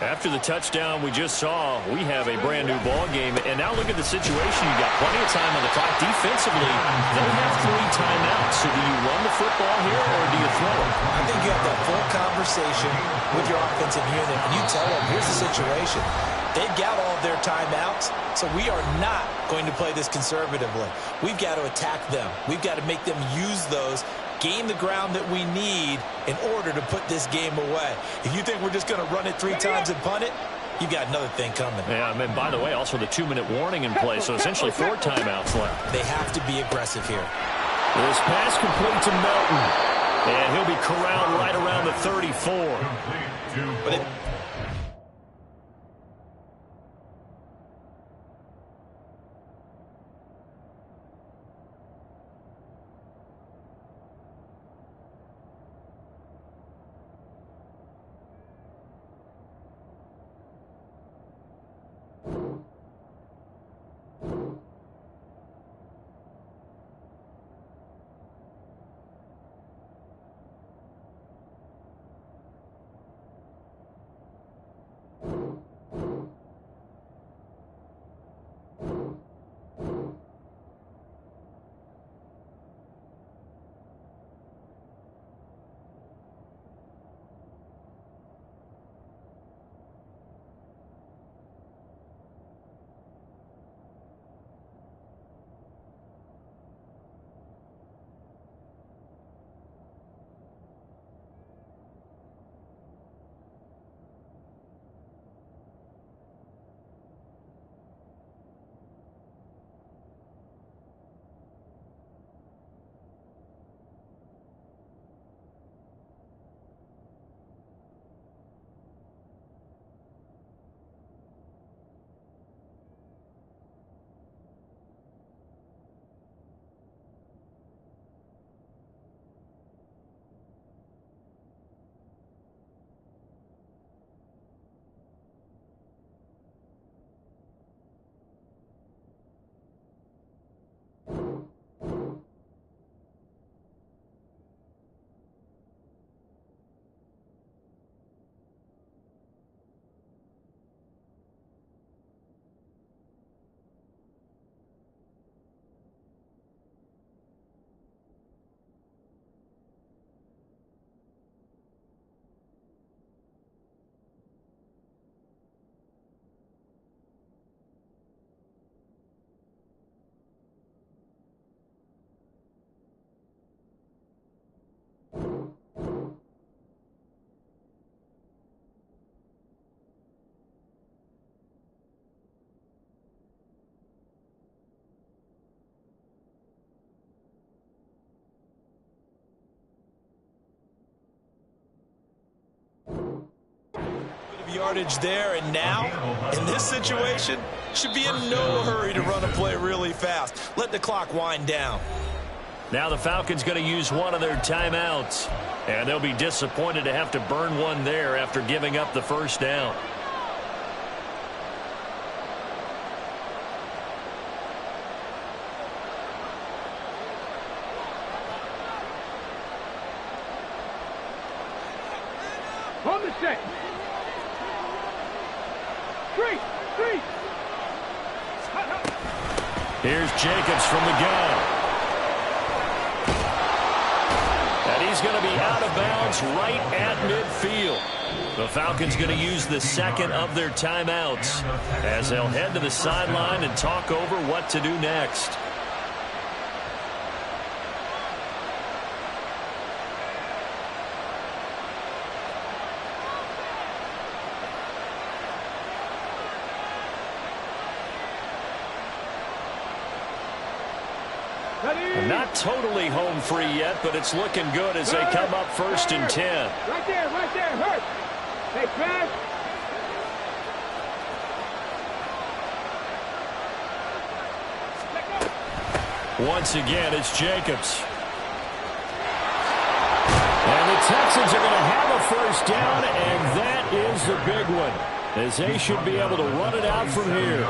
After the touchdown we just saw, we have a brand new ball game. And now look at the situation. You got plenty of time on the clock. Defensively, they have 3 timeouts. So do you run the football here or do you throw it?
I think you have that full conversation with your offensive unit, and you tell them, here's the situation. They've got all of their timeouts, so we are not going to play this conservatively. We've got to attack them. We've got to make them use those, gain the ground that we need in order to put this game away. If you think we're just going to run it 3 times and punt it, you've got another thing coming.
Yeah, and by the way, also the 2-minute warning in place, so essentially 4 timeouts left.
They have to be aggressive here.
This pass complete to Melton, and he'll be corralled right around the 34.
But it yardage there, and now in this situation should be in no hurry to run a play really fast. Let the clock wind down.
Now the Falcons going to use one of their timeouts, and they'll be disappointed to have to burn one there after giving up the first down.
On the set. Three.
Here's Jacobs from the gun. And he's going to be out of bounds right at midfield. The Falcons going to use the second of their timeouts as they'll head to the sideline and talk over what to do next. Not totally home free yet, but it's looking good as they come up 1st and 10.
Right there, hurt. Hey, fast.
Once again, it's Jacobs. And the Texans are going to have a first down, and that is the big one, as they should be able to run it out from here.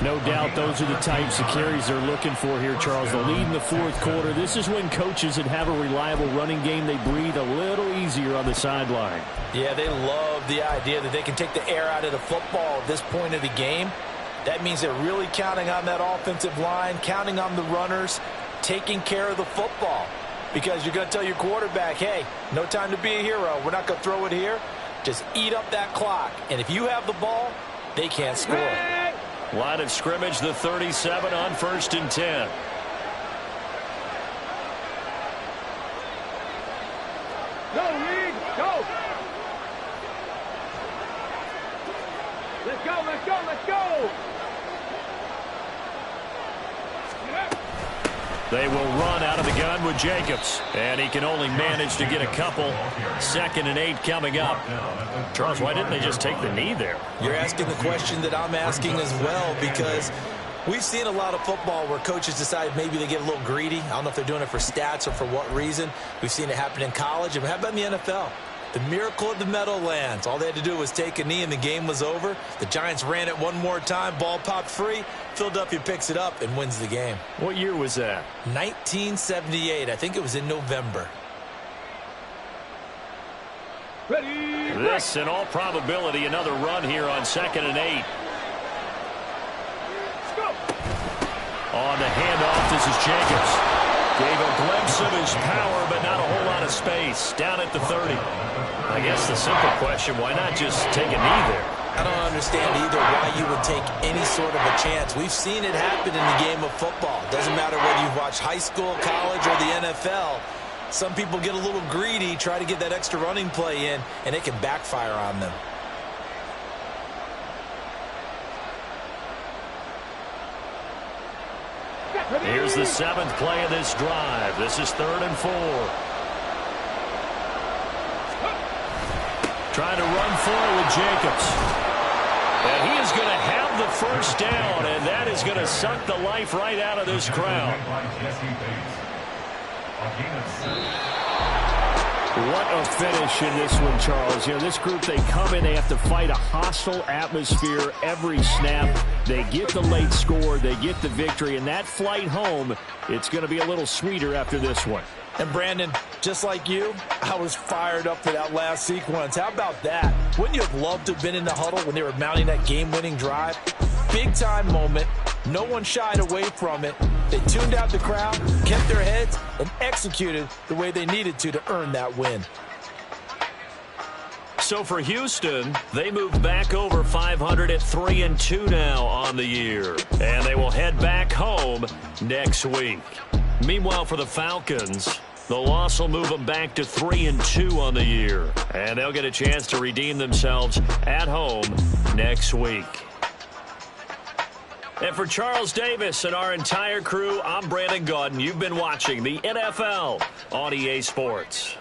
No doubt those are the types of carries they're looking for here, Charles. The lead in the fourth quarter. This is when coaches that have a reliable running game, they breathe a little easier on the sideline.
Yeah, they love the idea that they can take the air out of the football at this point of the game. That means they're really counting on that offensive line, counting on the runners, taking care of the football. Because you're going to tell your quarterback, hey, no time to be a hero. We're not going to throw it here. Just eat up that clock. And if you have the ball, they can't score.
Line of scrimmage, the 37 on 1st and 10.
Go, Reed, go! Let's go, let's go, let's go!
They will run out of the gun with Jacobs. And he can only manage to get a couple. 2nd and 8 coming up. Charles, why didn't they just take the knee there?
You're asking the question that I'm asking as well, because we've seen a lot of football where coaches decide maybe they get a little greedy. I don't know if they're doing it for stats or for what reason. We've seen it happen in college. And how about in the NFL? The miracle of the Meadowlands. All they had to do was take a knee and the game was over. The Giants ran it one more time. Ball popped free. Philadelphia picks it up and wins the game.
What year was that?
1978. I think it was in November.
Ready?
This, in all probability, another run here on 2nd and 8.
Go!
On the handoff, this is Jacobs. Gave a glimpse of his power, but not a whole lot of space. Down at the 30. I guess the simple question, why not just take a knee there?
I don't understand either why you would take any sort of a chance. We've seen it happen in the game of football. Doesn't matter whether you've watched high school, college, or the NFL. Some people get a little greedy, try to get that extra running play in, and it can backfire on them.
Here's the 7th play of this drive. This is 3rd and 4. Trying to run for it with Jacobs. And he is going to have the first down, and that is going to suck the life right out of this crowd. What a finish in this one, Charles. You know, this group, they come in, they have to fight a hostile atmosphere every snap. They get the late score, they get the victory, and that flight home, it's going to be a little sweeter after this one.
And Brandon, just like you, I was fired up for that last sequence. How about that? Wouldn't you have loved to have been in the huddle when they were mounting that game-winning drive? Big-time moment. No one shied away from it. They tuned out the crowd, kept their heads, and executed the way they needed to earn that win.
So for Houston, they move back over 500 at 3-2 now on the year. And they will head back home next week. Meanwhile, for the Falcons, the loss will move them back to 3-2 on the year. And they'll get a chance to redeem themselves at home next week. And for Charles Davis and our entire crew, I'm Brandon Gaudin. You've been watching the NFL on EA Sports.